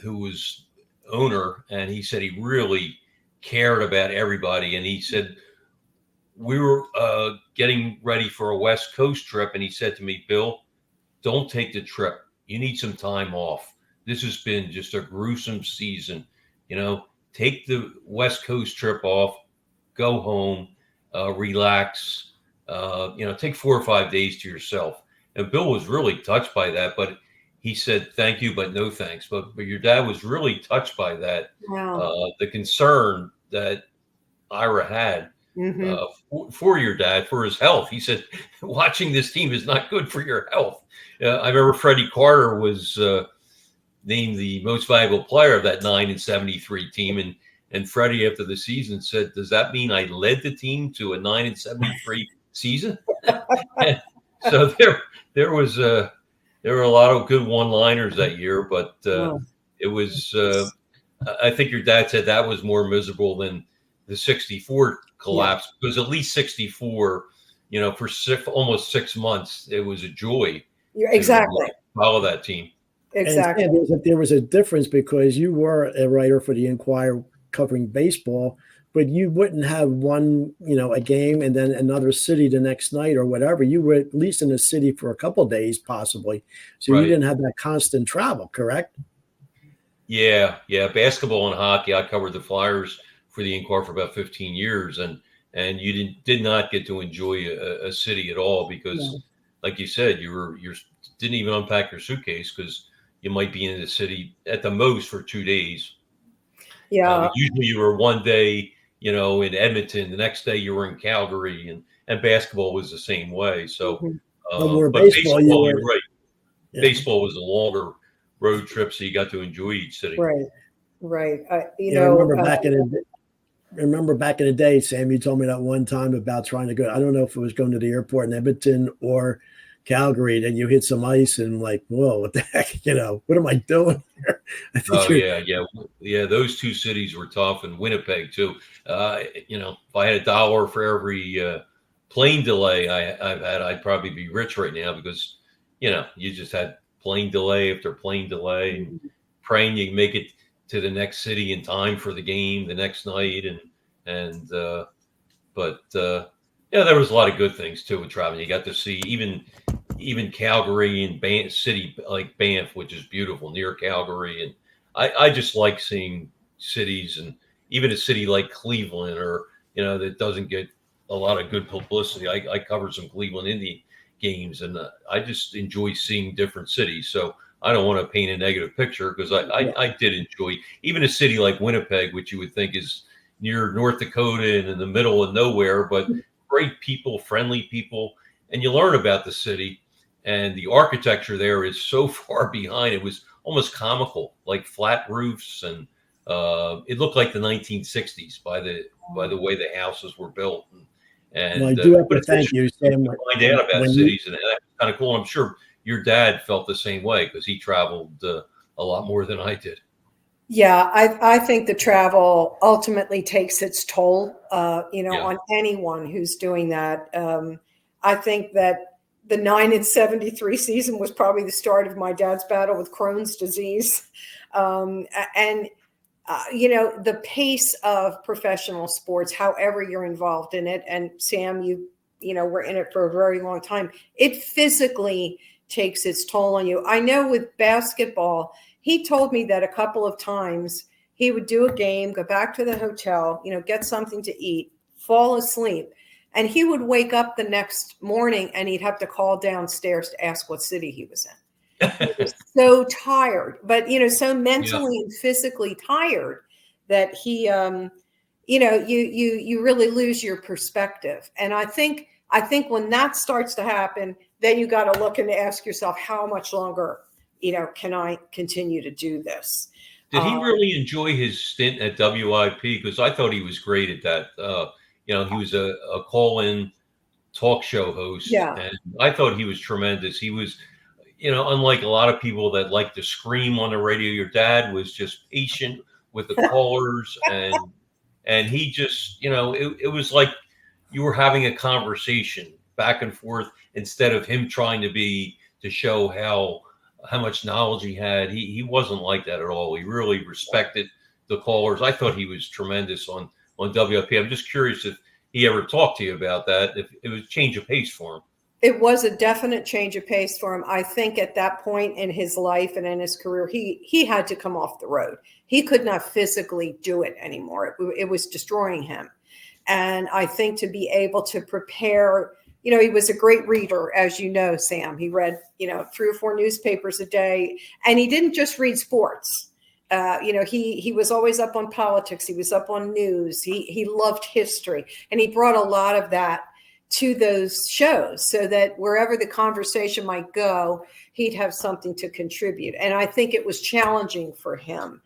[SPEAKER 2] who was owner, and he said he really cared about everybody. And he said, we were getting ready for a West Coast trip, and he said to me, Bill, don't take the trip. You need some time off. This has been just a gruesome season. You know, take the West Coast trip off, go home, relax, take 4 or 5 days to yourself. And Bill was really touched by that, but he said, thank you, but no thanks. But your dad was really touched by that.
[SPEAKER 3] Wow.
[SPEAKER 2] The concern that Ira had for your dad, for his health. He said, watching this team is not good for your health. I remember Freddie Carter was named the most valuable player of that 9-73 team. And Freddie, after the season, said, does that mean I led the team to a 9-73 season? So there were a lot of good one-liners that year, but it was, I think your dad said that was more miserable than the 64 collapse, because at least 64, for almost 6 months, it was a joy.
[SPEAKER 3] Exactly.
[SPEAKER 2] To follow that team.
[SPEAKER 3] Exactly.
[SPEAKER 1] And there was a difference because you were a writer for the Enquirer covering baseball, but you wouldn't have one, a game and then another city the next night or whatever. You were at least in the city for a couple of days, possibly. So you didn't have that constant travel, correct?
[SPEAKER 2] Yeah. Basketball and hockey. I covered the Flyers for the Enquirer for about 15 years, and you did not get to enjoy a city at all because, like you said, you didn't even unpack your suitcase because you might be in the city at the most for 2 days.
[SPEAKER 3] Yeah.
[SPEAKER 2] Usually you were one day, in Edmonton. The next day you were in Calgary, and basketball was the same way. So, but baseball, you're right. Yeah. Baseball was a longer road trip, so you got to enjoy each city.
[SPEAKER 3] Right. Right.
[SPEAKER 1] Remember back in the day, Sam, you told me that one time about trying to go. I don't know if it was going to the airport in Edmonton or Calgary, then you hit some ice and like, whoa, what the heck? What am I doing here?
[SPEAKER 2] Oh yeah. Those two cities were tough, and Winnipeg too. If I had $1 for every plane delay I've had, I'd probably be rich right now because, you just had plane delay after plane delay, and praying you make it to the next city in time for the game the next night, but there was a lot of good things too with traveling. You got to see even Calgary and city like Banff, which is beautiful near Calgary, and I just like seeing cities, and even a city like Cleveland, or that doesn't get a lot of good publicity. I covered some Cleveland Indian games, and I just enjoy seeing different cities. So I don't want to paint a negative picture, because I did enjoy even a city like Winnipeg, which you would think is near North Dakota and in the middle of nowhere, but great people, friendly people, and you learn about the city. And the architecture there is so far behind. It was almost comical, like flat roofs, and it looked like the 1960s by the way the houses were built.
[SPEAKER 1] Well, I do have to thank you, Sam.
[SPEAKER 2] Find out about cities, and that's kind of cool. I'm sure your dad felt the same way because he traveled a lot more than I did.
[SPEAKER 3] Yeah, I think the travel ultimately takes its toll, on anyone who's doing that. I think that the 9-73 season was probably the start of my dad's battle with Crohn's disease. The pace of professional sports, however you're involved in it, and Sam, you were in it for a very long time, it physically takes its toll on you. I know with basketball, he told me that a couple of times he would do a game, go back to the hotel, get something to eat, fall asleep, and he would wake up the next morning and he'd have to call downstairs to ask what city he was in. He was so tired, but so mentally and physically tired that he, you really lose your perspective. And I think when that starts to happen, then you got to look and ask yourself, how much longer, can I continue to do this?
[SPEAKER 2] Did he really enjoy his stint at WIP? Because I thought he was great at that. He was a call-in talk show host, and I thought he was tremendous. He was, unlike a lot of people that like to scream on the radio, your dad was just patient with the callers, and he just, it was like you were having a conversation back and forth instead of him trying to show how much knowledge he had. He wasn't like that at all. He really respected the callers. I thought he was tremendous on WIP. I'm just curious if he ever talked to you about that, if it was a change of pace for him.
[SPEAKER 3] It was a definite change of pace for him. I think at that point in his life and in his career, he had to come off the road. He could not physically do it anymore. It was destroying him. And I think to be able to prepare, he was a great reader, as you know, Sam. He read, 3 or 4 newspapers a day, and he didn't just read sports. He was always up on politics. He was up on news. He loved history, and he brought a lot of that to those shows so that wherever the conversation might go, he'd have something to contribute. And I think it was challenging for him.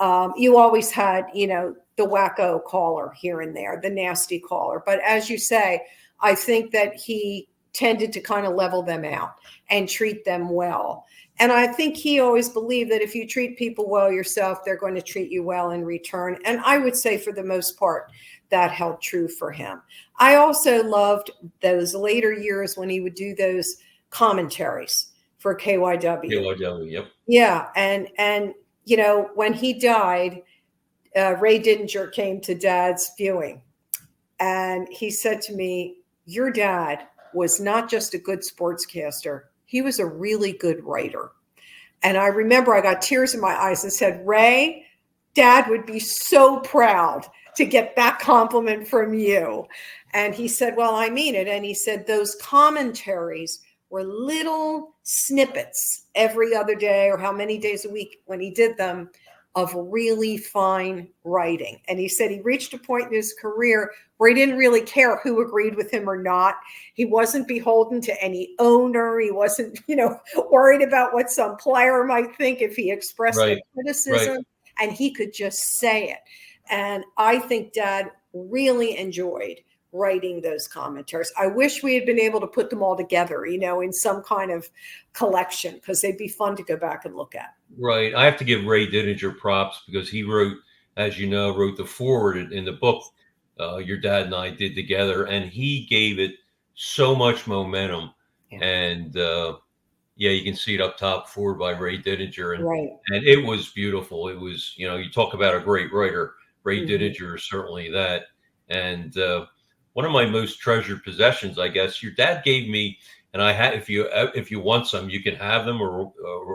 [SPEAKER 3] You always had, the wacko caller here and there, the nasty caller. But as you say, I think that he tended to kind of level them out and treat them well. And I think he always believed that if you treat people well yourself, they're going to treat you well in return. And I would say for the most part, that held true for him. I also loved those later years when he would do those commentaries for KYW.
[SPEAKER 2] KYW, yep.
[SPEAKER 3] Yeah. And when he died, Ray Didinger came to Dad's viewing. And he said to me, your dad was not just a good sportscaster. He was a really good writer. And I remember I got tears in my eyes and said, Ray, Dad would be so proud to get that compliment from you. And he said, well, I mean it. And he said, those commentaries were little snippets every other day or how many days a week when he did them of really fine writing. And he said he reached a point in his career where he didn't really care who agreed with him or not. He wasn't beholden to any owner. He wasn't, worried about what some player might think if he expressed a criticism. Right. and he could just say it. And I think Dad really enjoyed writing those commentaries. I wish we had been able to put them all together, in some kind of collection, because they'd be fun to go back and look at.
[SPEAKER 2] Right. I have to give Ray Dininger props because he wrote, as you know, wrote the forward in the book your dad and I did together, and he gave it so much momentum.
[SPEAKER 3] Yeah.
[SPEAKER 2] And you can see it up top, forward by Ray Dininger, and
[SPEAKER 3] Right.
[SPEAKER 2] and it was beautiful. It was, you talk about a great writer. Ray
[SPEAKER 3] Mm-hmm.
[SPEAKER 2] Dininger is certainly that. And one of my most treasured possessions, I guess, your dad gave me, and I had. If you want some, you can have them or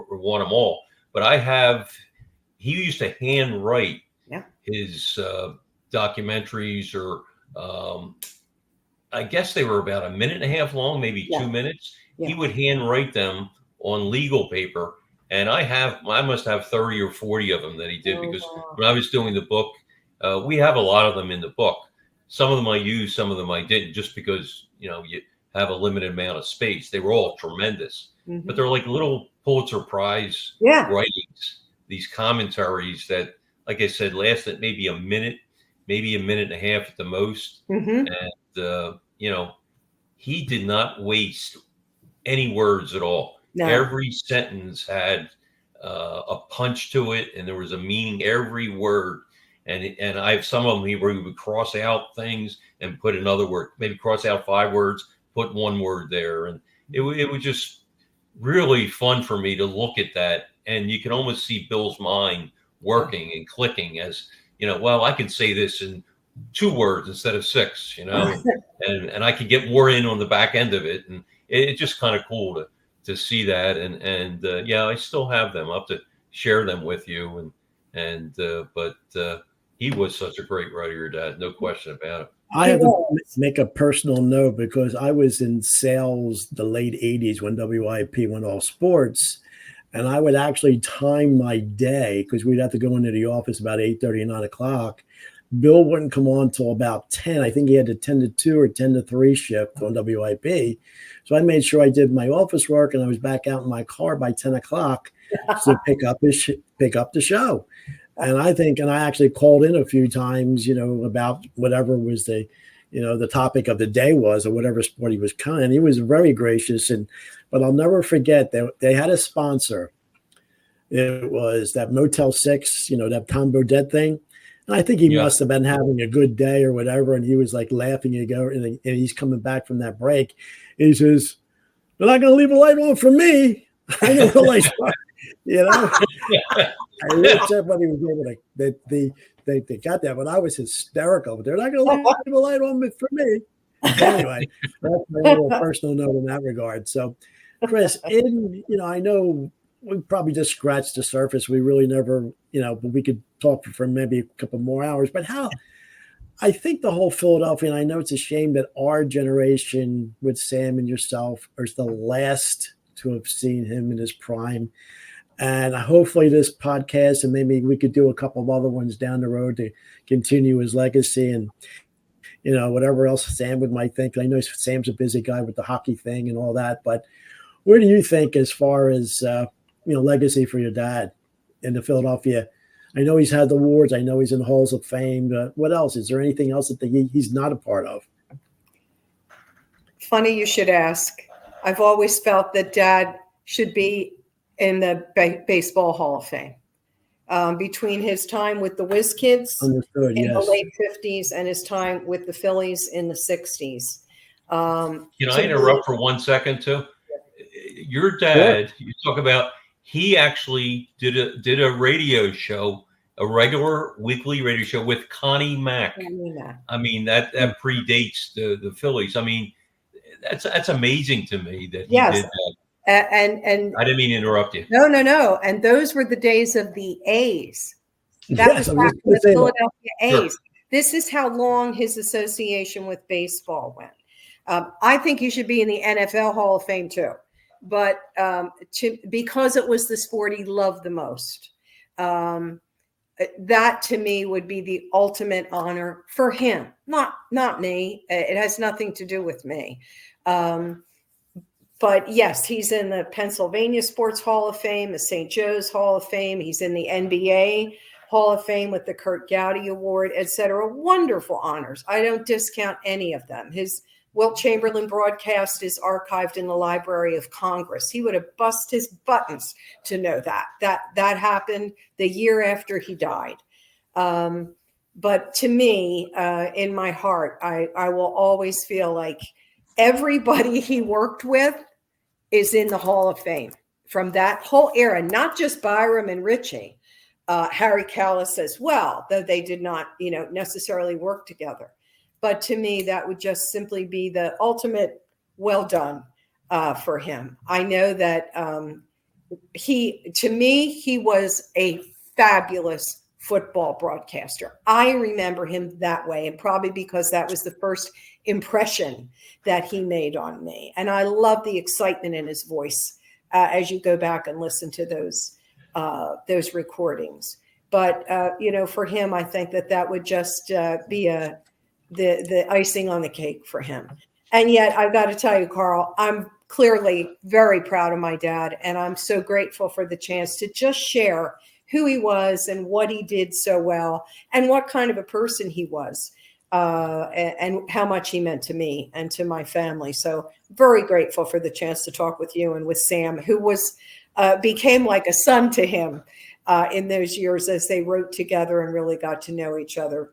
[SPEAKER 2] want them all. But he used to hand write his documentaries, or I guess they were about a minute and a half long, maybe 2 minutes.
[SPEAKER 3] Yeah.
[SPEAKER 2] He would hand write them on legal paper. And I must have 30 or 40 of them that he did, because when I was doing the book, we have a lot of them in the book. Some of them I used, some of them I didn't, just because, you have a limited amount of space. They were all tremendous, but they're like little Pulitzer Prize writings, these commentaries that, like I said, lasted maybe a minute and a half at the most.
[SPEAKER 3] Mm-hmm.
[SPEAKER 2] And, he did not waste any words at all.
[SPEAKER 3] No.
[SPEAKER 2] Every sentence had a punch to it, and there was a meaning, every word. And I have some of them where he would cross out things and put another word, maybe cross out 5 words, put one word there. And it was just really fun for me to look at that. And you can almost see Bill's mind working and clicking as, well, I can say this in 2 words instead of 6, and I can get more in on the back end of it. And it's just kind of cool to see that. And I still have them. I'll have to share them with you. But he was such a great writer, your dad, no question about it.
[SPEAKER 1] I have to make a personal note, because I was in sales the late 80s when WIP went all sports. And I would actually time my day, because we'd have to go into the office about 8:30, 9 o'clock. Bill wouldn't come on till about 10. I think he had a 10 to 2 or 10 to 3 shift on WIP. So I made sure I did my office work, and I was back out in my car by 10 o'clock to pick up the show. And I actually called in a few times, about whatever was the topic of the day was, or whatever sport he was covering. He was very gracious. But I'll never forget that they had a sponsor. It was that Motel 6, that Tom Bodett thing. And I think he must have been having a good day or whatever. And he was like laughing and he's coming back from that break. He says, "They're not going to leave a light on for me." I didn't realize, I wish everybody was able to, they got that, but I was hysterical. But they're not going to leave a light on for me. Anyway, that's my little personal note in that regard. So, Chris, I know we probably just scratched the surface. We really never, but we could talk for maybe a couple more hours. But I think the whole Philadelphia, and I know it's a shame that our generation with Sam and yourself are the last to have seen him in his prime. And hopefully this podcast, and maybe we could do a couple of other ones down the road to continue his legacy and, whatever else Sam might think. I know Sam's a busy guy with the hockey thing and all that, but where do you think as far as, legacy for your dad in the Philadelphia? I know he's had the awards. I know he's in the halls of fame. What else? Is there anything else that he's not a part of?
[SPEAKER 3] Funny you should ask. I've always felt that Dad should be in the Baseball Hall of Fame. Between his time with the Whiz Kids in the late 50s and his time with the Phillies in the 60s.
[SPEAKER 2] Can I interrupt for 1 second too? Your dad, you talk about, he actually did a radio show, a regular weekly radio show with Connie Mack. I mean, that predates the Phillies. I mean, that's amazing to me that he did that. And I didn't mean to interrupt you.
[SPEAKER 3] No. And those were the days of the A's. That was back with the Philadelphia A's. Sure. This is how long his association with baseball went. I think he should be in the NFL Hall of Fame too. But because it was the sport he loved the most, that to me would be the ultimate honor for him, not me. It has nothing to do with me. But yes, he's in the Pennsylvania Sports Hall of Fame, the St. Joe's Hall of Fame. He's in the NBA Hall of Fame with the Kurt Gowdy Award, etc. Wonderful honors. I don't discount any of them. His Wilt Chamberlain broadcast is archived in the Library of Congress. He would have bust his buttons to know that happened the year after he died. But to me, in my heart, I will always feel like everybody he worked with is in the Hall of Fame from that whole era, not just Byram and Richie, Harry Callis as well, though they did not, necessarily work together. But to me, that would just simply be the ultimate well done for him. I know that he was a fabulous football broadcaster. I remember him that way, and probably because that was the first impression that he made on me. And I love the excitement in his voice as you go back and listen to those recordings. But for him, I think that would just be the icing on the cake for him. And yet, I've got to tell you, Carl, I'm clearly very proud of my dad, and I'm so grateful for the chance to just share who he was and what he did so well and what kind of a person he was and how much he meant to me and to my family. So very grateful for the chance to talk with you and with Sam, who became like a son to him in those years as they wrote together and really got to know each other.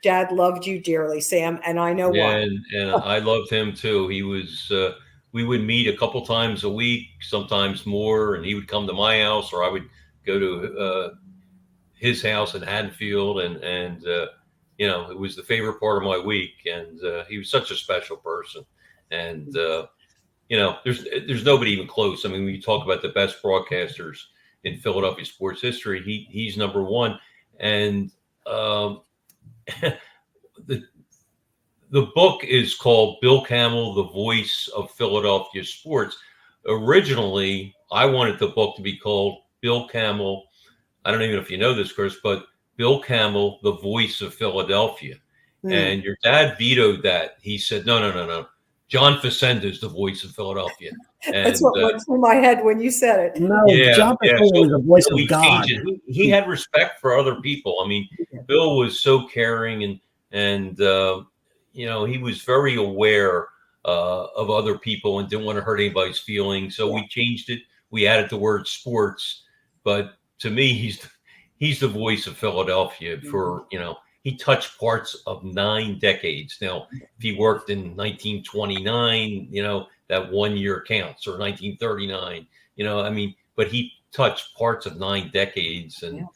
[SPEAKER 3] Dad loved you dearly, Sam, and I know why.
[SPEAKER 2] And I loved him too. He was, we would meet a couple times a week, sometimes more, and he would come to my house or I would go to his house in Haddonfield, and it was the favorite part of my week. And he was such a special person. And there's nobody even close. I mean, when you talk about the best broadcasters in Philadelphia sports history, he's number one. And the book is called Bill Campbell, The Voice of Philadelphia Sports. Originally, I wanted the book to be called Bill Campbell. I don't even know if you know this, Chris, but Bill Campbell, The Voice of Philadelphia. And your dad vetoed that. He said, no. John Facenda is the voice of Philadelphia. And,
[SPEAKER 3] that's what went through my head when you said it.
[SPEAKER 1] No, John Facenda was the voice of God.
[SPEAKER 2] He had respect for other people. I mean, Bill was so caring and he was very aware of other people and didn't want to hurt anybody's feelings. So we changed it. We added the word sports. But to me, he's the voice of Philadelphia for, he touched parts of 9 decades. Now, if he worked in 1929, that 1 year counts, or 1939, but he touched parts of 9 decades and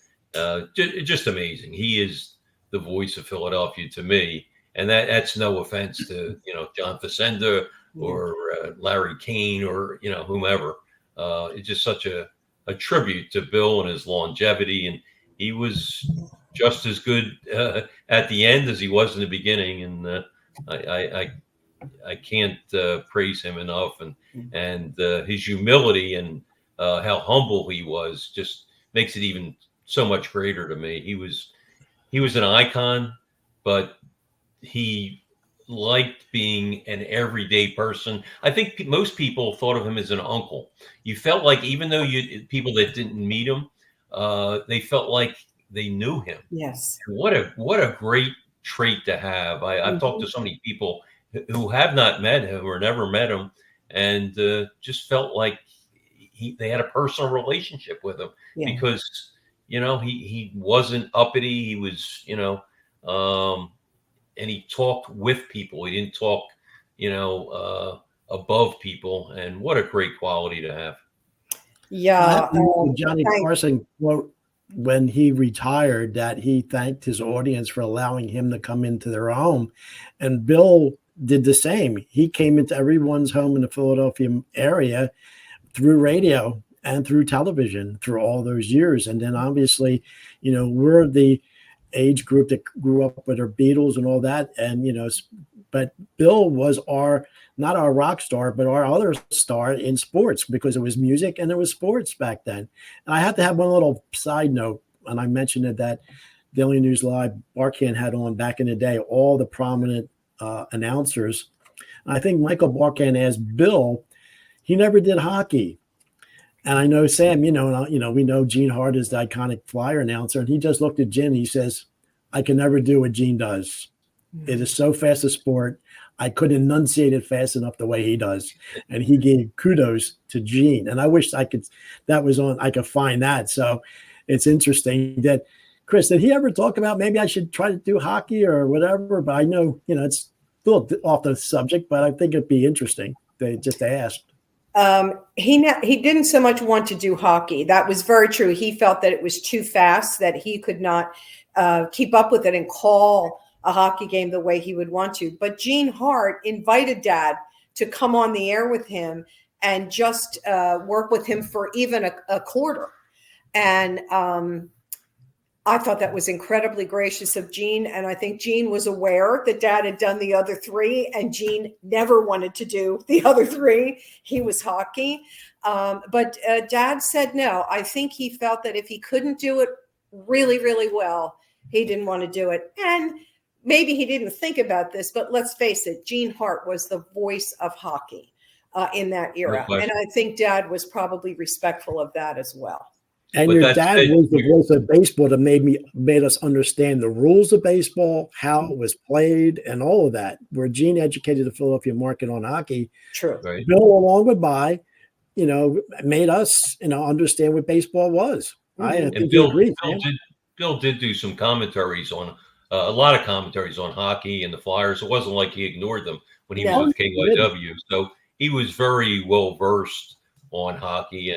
[SPEAKER 2] just amazing. He is the voice of Philadelphia to me. And that's no offense to, John Facenda or Larry Kane or, whomever. It's just such a tribute to Bill and his longevity. And he was just as good at the end as he was in the beginning. And I can't praise him enough. And his humility and how humble he was just makes it even so much greater to me. He was an icon, but he liked being an everyday person. I think most people thought of him as an uncle. You felt like even though people that didn't meet him, they felt like they knew him.
[SPEAKER 3] Yes.
[SPEAKER 2] What a great trait to have. I've talked to so many people who have not met him or never met him, and just felt like they had a personal relationship with him because he wasn't uppity. He was and he talked with people. He didn't talk above people. And what a great quality to have.
[SPEAKER 3] Yeah,
[SPEAKER 1] Johnny Carson quote when he retired that he thanked his audience for allowing him to come into their home, and Bill did the same. He came into everyone's home in the Philadelphia area through radio and through television through all those years. And then obviously, we're the age group that grew up with our Beatles and all that. And, but Bill was not our rock star, but our other star in sports, because it was music and it was sports back then. And I have to have one little side note. And I mentioned it that Daily News Live, Barkan had on back in the day, all the prominent announcers. And I think Michael Barkan asked Bill, he never did hockey. And I know Sam, we know Gene Hart is the iconic Flyer announcer, and he just looked at Gene. And he says, "I can never do what Gene does. It is so fast a sport. I couldn't enunciate it fast enough the way he does." And he gave kudos to Gene. And I wish I could find that. So it's interesting that, Chris, did he ever talk about maybe I should try to do hockey or whatever? But I know, it's a little off the subject, but I think it'd be interesting just to ask.
[SPEAKER 3] He didn't so much want to do hockey. That was very true. He felt that it was too fast, that he could not keep up with it and call a hockey game the way he would want to. But Gene Hart invited Dad to come on the air with him and just work with him for even a quarter. And I thought that was incredibly gracious of Gene. And I think Gene was aware that Dad had done the other three, and Gene never wanted to do the other three. He was hockey. But Dad said no. I think he felt that if he couldn't do it really, really well, he didn't want to do it. And maybe he didn't think about this, but let's face it, Gene Hart was the voice of hockey in that era. And I think Dad was probably respectful of that as well.
[SPEAKER 1] And your dad was the voice of baseball that made us understand the rules of baseball, how it was played, and all of that. Where Gene educated the Philadelphia market on hockey.
[SPEAKER 3] True.
[SPEAKER 2] Right.
[SPEAKER 1] Bill, along with made us, understand what baseball was. I think you agree.
[SPEAKER 2] Bill did do some commentaries on a lot of commentaries on hockey and the Flyers. It wasn't like he ignored them when he was with KYW. So he was very well versed on hockey,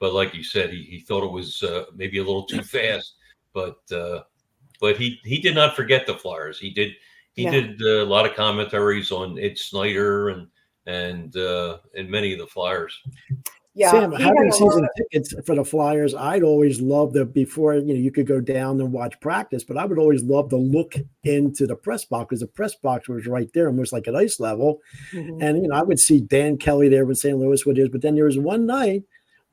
[SPEAKER 2] but like you said, he thought it was maybe a little too fast. But he did not forget the Flyers. He did a lot of commentaries on Ed Snyder and many of the Flyers.
[SPEAKER 3] Yeah,
[SPEAKER 1] Sam, having season tickets for the Flyers, I'd always love before you could go down and watch practice, but I would always love to look into the press box, because the press box was right there, almost like at ice level. Mm-hmm. And I would see Dan Kelly there with St. Louis, what it is. But then there was one night,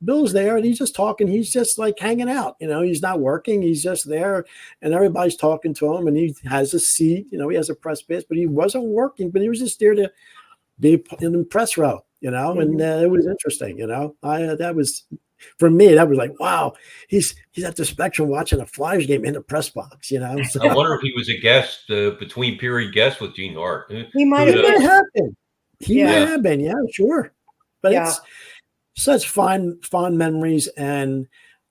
[SPEAKER 1] Bill's there and he's just talking. He's just like hanging out. He's not working. He's just there, and everybody's talking to him. And he has a seat. He has a press pass, but he wasn't working. But he was just there to be in the press row. Mm-hmm. And it was interesting. That was, for me, that was like, wow, he's at the Spectrum watching a Flyers game in the press box. So,
[SPEAKER 2] I wonder if he was a guest, between period guest with Gene Hart.
[SPEAKER 3] He might
[SPEAKER 1] have been. He might have been. Yeah, sure. But it's such fond memories, and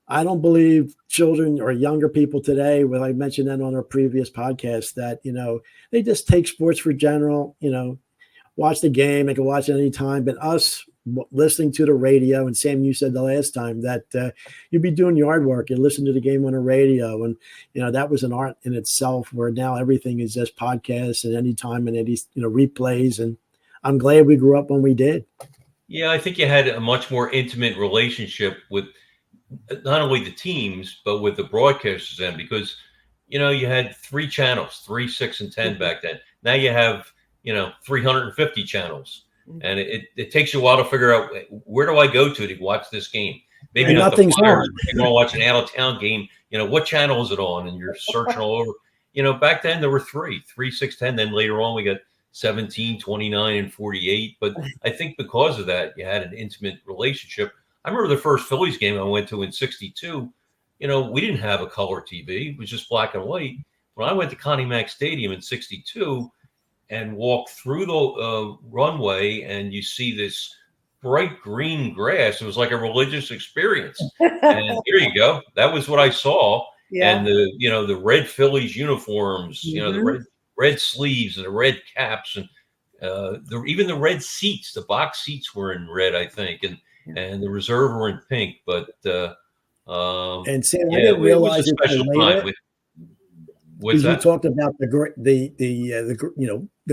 [SPEAKER 1] I don't believe children or younger people today, when I mentioned that on our previous podcast, that they just take sports for general. Watch the game, they can watch it anytime. But us listening to the radio, and Sam, you said the last time that you'd be doing yard work and listen to the game on the radio, and that was an art in itself. Where now everything is just podcasts and anytime and any replays, and I'm glad we grew up when we did.
[SPEAKER 2] Yeah, I think you had a much more intimate relationship with not only the teams, but with the broadcasters then, because, you had 3 channels, 3, 6, and 10 back then. Now you have, 350 channels. And it takes you a while to figure out, where do I go to watch this game? Maybe not
[SPEAKER 1] nothing's
[SPEAKER 2] the Flyers,
[SPEAKER 1] on.
[SPEAKER 2] you want to watch an out-of-town game, what channel is it on? And you're searching all over. Back then there were 3, 6, 10. Then later on we got 17, 29, and 48. But I think because of that, you had an intimate relationship. I remember the first Phillies game I went to in 62. We didn't have a color TV. It was just black and white. When I went to Connie Mack Stadium in 62 and walked through the runway, and you see this bright green grass, it was like a religious experience. And here you go. That was what I saw. Yeah. And the red Phillies uniforms, the red sleeves and the red caps, and even the red seats. The box seats were in red, I think, and the reserve were in pink. But
[SPEAKER 1] and Sam, I didn't realize it was a special time.
[SPEAKER 2] What's that?
[SPEAKER 1] You talked about the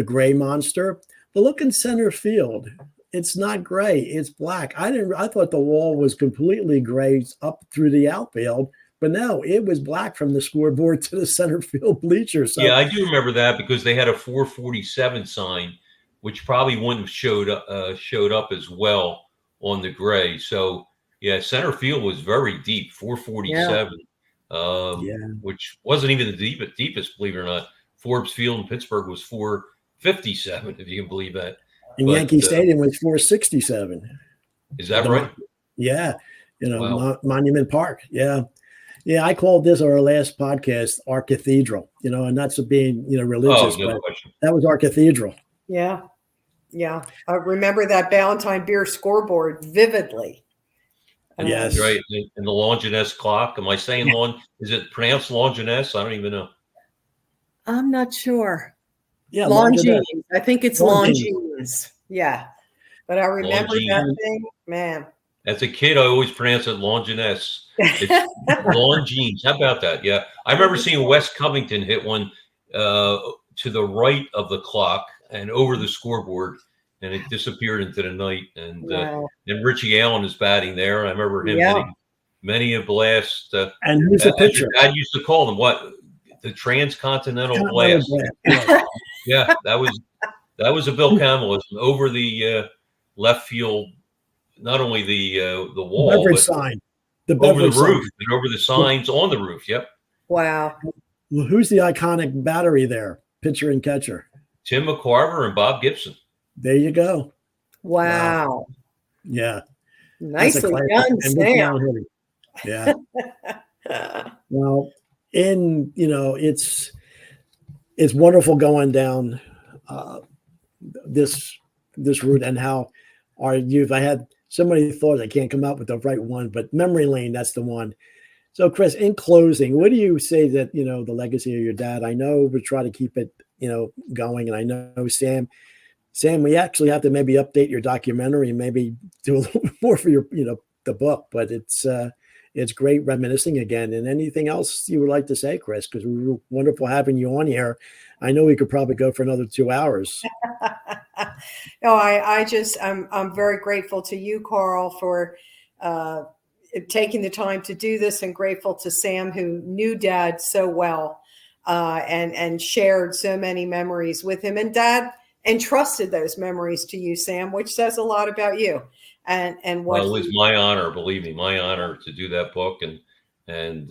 [SPEAKER 1] gray monster. The look in center field, it's not gray, it's black. I thought the wall was completely gray up through the outfield. But no, it was black from the scoreboard to the center field bleachers. So.
[SPEAKER 2] Yeah, I do remember that, because they had a 447 sign, which probably wouldn't have showed up as well on the gray. So yeah, center field was very deep, 447, which wasn't even the deepest, believe it or not. Forbes Field in Pittsburgh was 457, if you can believe that.
[SPEAKER 1] And Yankee Stadium was 467.
[SPEAKER 2] Is that right?
[SPEAKER 1] Yeah.
[SPEAKER 2] Wow.
[SPEAKER 1] Monument Park. Yeah. Yeah. I called this our last podcast, our cathedral, and that's being,
[SPEAKER 2] Oh,
[SPEAKER 1] religious,
[SPEAKER 2] no
[SPEAKER 1] but
[SPEAKER 2] question.
[SPEAKER 1] that was our cathedral.
[SPEAKER 3] Yeah. Yeah. I remember that Ballantine beer scoreboard vividly.
[SPEAKER 1] Yes.
[SPEAKER 2] Right. And the Longinus clock. Am I saying is it pronounced Longinus? I don't even know.
[SPEAKER 3] I'm not sure.
[SPEAKER 1] Yeah.
[SPEAKER 3] Longines. I think it's
[SPEAKER 1] Longines.
[SPEAKER 3] Longines. Yeah. But I remember that
[SPEAKER 2] Longines.
[SPEAKER 3] thing, man.
[SPEAKER 2] As a kid, I always pronounce it Longinus. It's Longines. How about that? Yeah. I remember seeing Wes Covington hit one to the right of the clock and over the scoreboard, and it disappeared into the night. And
[SPEAKER 3] Wow.
[SPEAKER 2] and Richie Allen is batting there. I remember him
[SPEAKER 3] Yeah.
[SPEAKER 2] hitting many a blast.
[SPEAKER 1] And who's the
[SPEAKER 2] As
[SPEAKER 1] pitcher?
[SPEAKER 2] your dad used to call them, what? The transcontinental blast.
[SPEAKER 1] Yes.
[SPEAKER 2] Yeah, that was a Bill Campbellism over the left field. Not only the wall,
[SPEAKER 1] Beverage
[SPEAKER 2] but
[SPEAKER 1] sign. The
[SPEAKER 2] over the
[SPEAKER 1] beverage sign.
[SPEAKER 2] roof and over the signs on the roof. Yep.
[SPEAKER 3] Wow.
[SPEAKER 1] Well, who's the iconic battery there? Pitcher and catcher.
[SPEAKER 2] Tim McCarver and Bob Gibson.
[SPEAKER 1] There you go.
[SPEAKER 3] Wow.
[SPEAKER 1] Yeah.
[SPEAKER 3] Nicely
[SPEAKER 1] classic.
[SPEAKER 3] done,
[SPEAKER 1] And Rick
[SPEAKER 3] Sam.
[SPEAKER 1] Allen hitting. Yeah. Well, it's wonderful going down this route, and how our youth. I had so many thoughts. I can't come up with the right one, but memory lane, that's the one. So, Chris, in closing, what do you say that, the legacy of your dad? I know we try to keep it, going. And I know, Sam, we actually have to maybe update your documentary and maybe do a little bit more for your, the book. But it's great reminiscing again. And anything else you would like to say, Chris? Because we were wonderful having you on here. I know we could probably go for another 2 hours.
[SPEAKER 3] No, I'm very grateful to you, Carl, for taking the time to do this, and grateful to Sam, who knew Dad so well and shared so many memories with him. And Dad entrusted those memories to you, Sam, which says a lot about you. And what
[SPEAKER 2] Well, it was my honor, believe me, my honor to do that book, and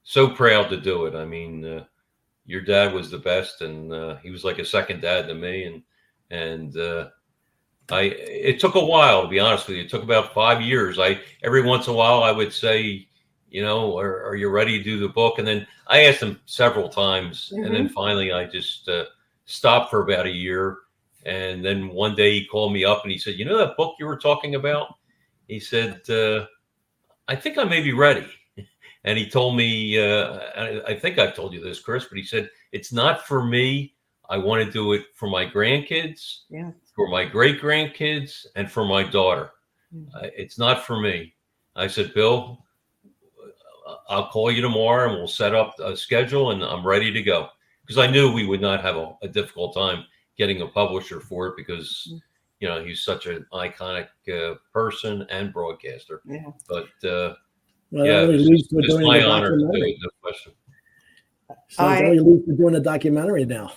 [SPEAKER 2] so proud to do it. I mean, your dad was the best, and he was like a second dad to me, and it took a while, to be honest with you. It took about 5 years. Every once in a while I would say, are you ready to do the book? And then I asked him several times, and then finally I just stopped for about a year. And then one day he called me up and he said, that book you were talking about? He said, I think I may be ready. And he told me, I think I've told you this, Chris, but he said, it's not for me. I want to do it for my grandkids, for my great grandkids, and for my daughter. It's not for me. I said, Bill, I'll call you tomorrow and we'll set up a schedule, and I'm ready to go. Because I knew we would not have a difficult time getting a publisher for it, because he's such an iconic person and broadcaster. Yeah. But it's my honor to do it. No question.
[SPEAKER 1] So all you lose for doing a documentary now.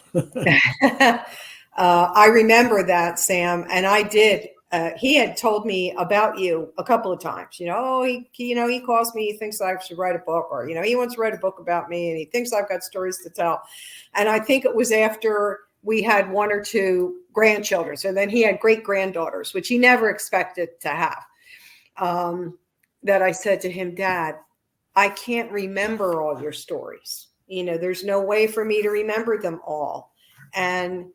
[SPEAKER 3] I remember that, Sam, and I did. He had told me about you a couple of times. He calls me. He thinks I should write a book, or he wants to write a book about me, and he thinks I've got stories to tell. And I think it was after we had 1 or 2 grandchildren. So then he had great granddaughters, which he never expected to have. That I said to him, Dad, I can't remember all your stories. There's no way for me to remember them all. And,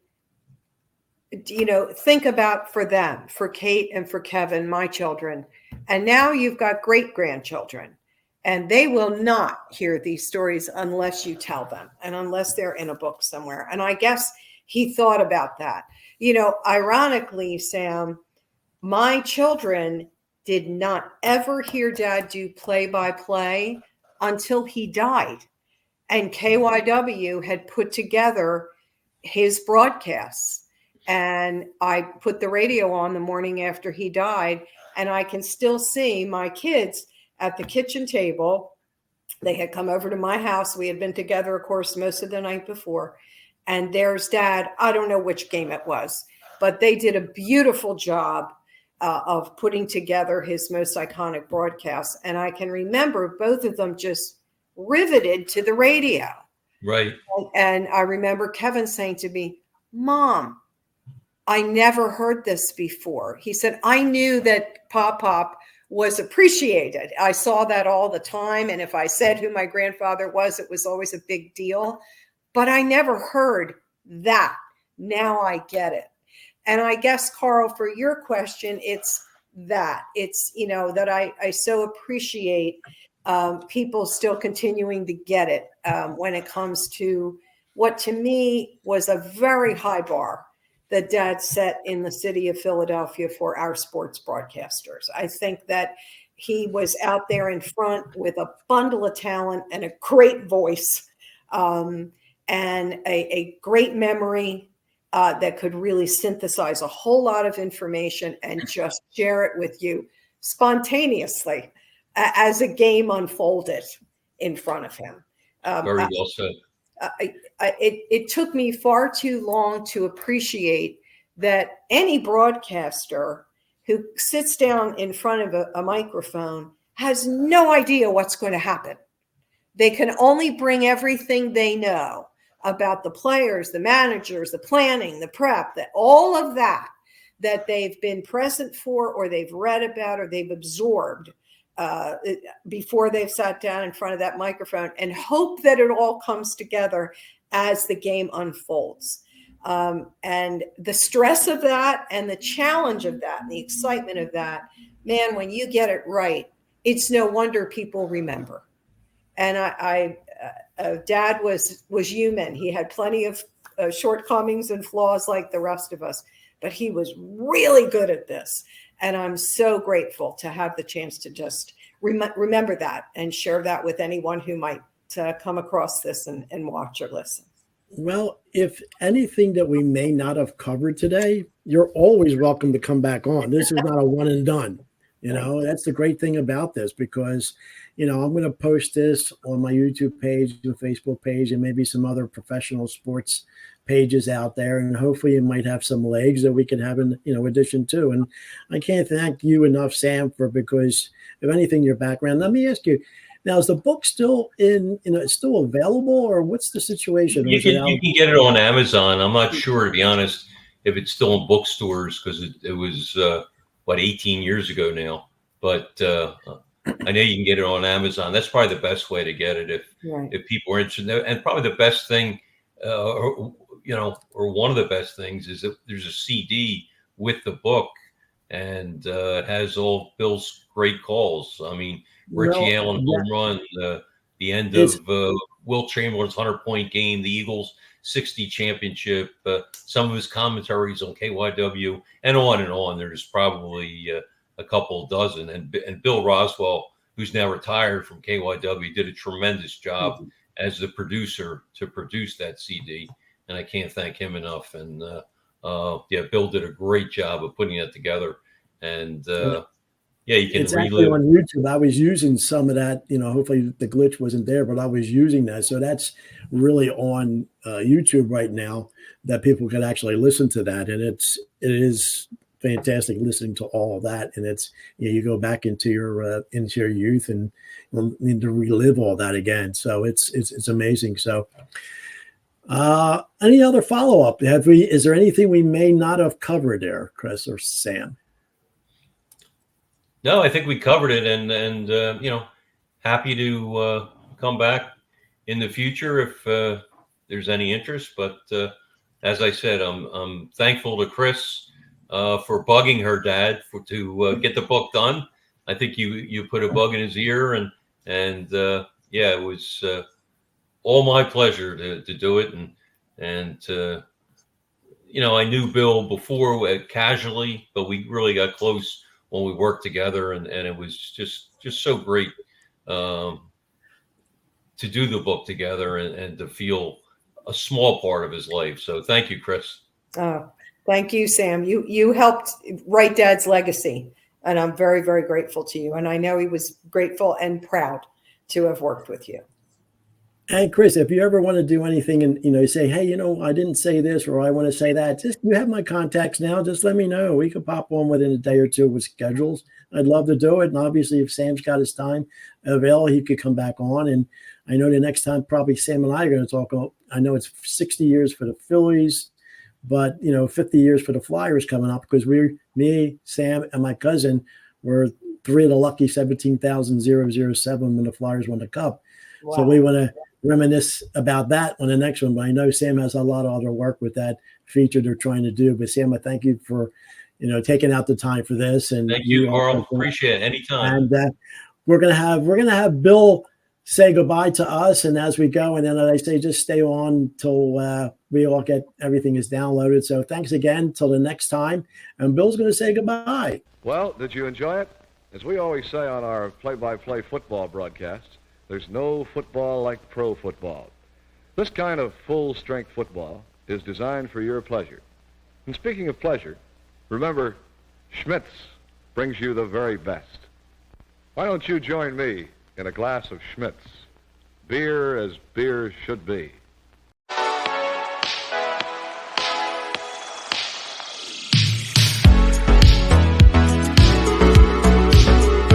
[SPEAKER 3] think about for them, for Kate and for Kevin, my children. And now you've got great grandchildren, and they will not hear these stories unless you tell them, and unless they're in a book somewhere. And I guess he thought about that. Ironically, Sam, my children did not ever hear Dad do play-by-play until he died. And KYW had put together his broadcasts. And I put the radio on the morning after he died, and I can still see my kids at the kitchen table. They had come over to my house. We had been together, of course, most of the night before. And there's Dad. I don't know which game it was, but they did a beautiful job of putting together his most iconic broadcasts. And I can remember both of them just riveted to the radio.
[SPEAKER 2] Right.
[SPEAKER 3] And I remember Kevin saying to me, Mom, I never heard this before. He said, I knew that Pop was appreciated. I saw that all the time. And if I said who my grandfather was, it was always a big deal. But I never heard that. Now I get it. And I guess, Carl, for your question, it's that. It's, that I so appreciate people still continuing to get it when it comes to what to me was a very high bar that Dad set in the city of Philadelphia for our sports broadcasters. I think that he was out there in front with a bundle of talent and a great voice and a great memory that could really synthesize a whole lot of information and just share it with you spontaneously as a game unfolded in front of him.
[SPEAKER 2] Very well said.
[SPEAKER 3] It took me far too long to appreciate that any broadcaster who sits down in front of a microphone has no idea what's going to happen. They can only bring everything they know about the players, the managers, the planning, the prep, that all of that they've been present for, or they've read about, or they've absorbed before they've sat down in front of that microphone, and hope that it all comes together as the game unfolds. And the stress of that and the challenge of that and the excitement of that, man, when you get it right, it's no wonder people remember. And Dad was human. He had plenty of shortcomings and flaws like the rest of us, but he was really good at this. And I'm so grateful to have the chance to just remember that and share that with anyone who might come across this and watch or listen.
[SPEAKER 1] Well, if anything that we may not have covered today, you're always welcome to come back on. This is not a one and done. That's the great thing about this, because, I'm going to post this on my YouTube page and Facebook page and maybe some other professional sports pages out there. And hopefully it might have some legs that we can have in, addition to. And I can't thank you enough, Sam, because if anything, your background. Let me ask you, now, is the book still it's still available, or what's the situation?
[SPEAKER 2] You can get it on Amazon. I'm not sure, to be honest, if it's still in bookstores, because it was, 18 years ago now. But I know you can get it on Amazon. That's probably the best way to get it if people are interested. And probably the best thing, or one of the best things, is that there's a CD with the book, and it has all Bill's great calls. I mean, Richie Allen home run, the end of Wilt Chamberlain's 100-point game, the Eagles' 60 championship, some of his commentaries on KYW, and on and on. There's probably a couple dozen. And Bill Roswell, who's now retired from KYW, did a tremendous job as the producer to produce that CD. And I can't thank him enough. And Bill did a great job of putting that together. And you can
[SPEAKER 1] it's
[SPEAKER 2] relive
[SPEAKER 1] on YouTube. I was using some of that, hopefully the glitch wasn't there, but I was using that. So that's really on YouTube right now, that people can actually listen to that. And it is fantastic listening to all of that. And it's, you go back into your youth and need to relive all that again. So it's amazing. So any other follow-up? Is there anything we may not have covered there, Chris or Sam?
[SPEAKER 2] No, I think we covered it, and happy to come back in the future if there's any interest. But as I said, I'm thankful to Chris for bugging her dad to get the book done. I think you put a bug in his ear, and it was all my pleasure to do it, and I knew Bill before casually, but we really got close when we worked together, and it was just so great to do the book together and to feel a small part of his life. So thank you, Chris.
[SPEAKER 3] Thank you, Sam. You helped write Dad's legacy, and I'm very, very grateful to you. And I know he was grateful and proud to have worked with you.
[SPEAKER 1] And Chris, if you ever want to do anything and, you say, hey, I didn't say this, or I want to say that, you have my contacts now. Just let me know. We could pop on within a day or two with schedules. I'd love to do it. And obviously, if Sam's got his time available, he could come back on. And I know the next time probably Sam and I are going to talk about, I know it's 60 years for the Phillies, but, 50 years for the Flyers coming up, because me, Sam, and my cousin were 3 of the lucky 17,007 when the Flyers won the Cup.
[SPEAKER 3] Wow.
[SPEAKER 1] So we want to reminisce about that on the next one. But I know Sam has a lot of other work with that feature they're trying to do. But Sam, I thank you for, taking out the time for this. And
[SPEAKER 2] Thank you, Carl. Appreciate it. Anytime.
[SPEAKER 1] And we're gonna have Bill say goodbye to us, and as we go, and then as I say, just stay on till we all get everything is downloaded. So thanks again. Till the next time. And Bill's going to say goodbye.
[SPEAKER 7] Well, did you enjoy it? As we always say on our play-by-play football broadcasts, there's no football like pro football. This kind of full-strength football is designed for your pleasure. And speaking of pleasure, remember, Schmitz brings you the very best. Why don't you join me in a glass of Schmitz? Beer as beer should be.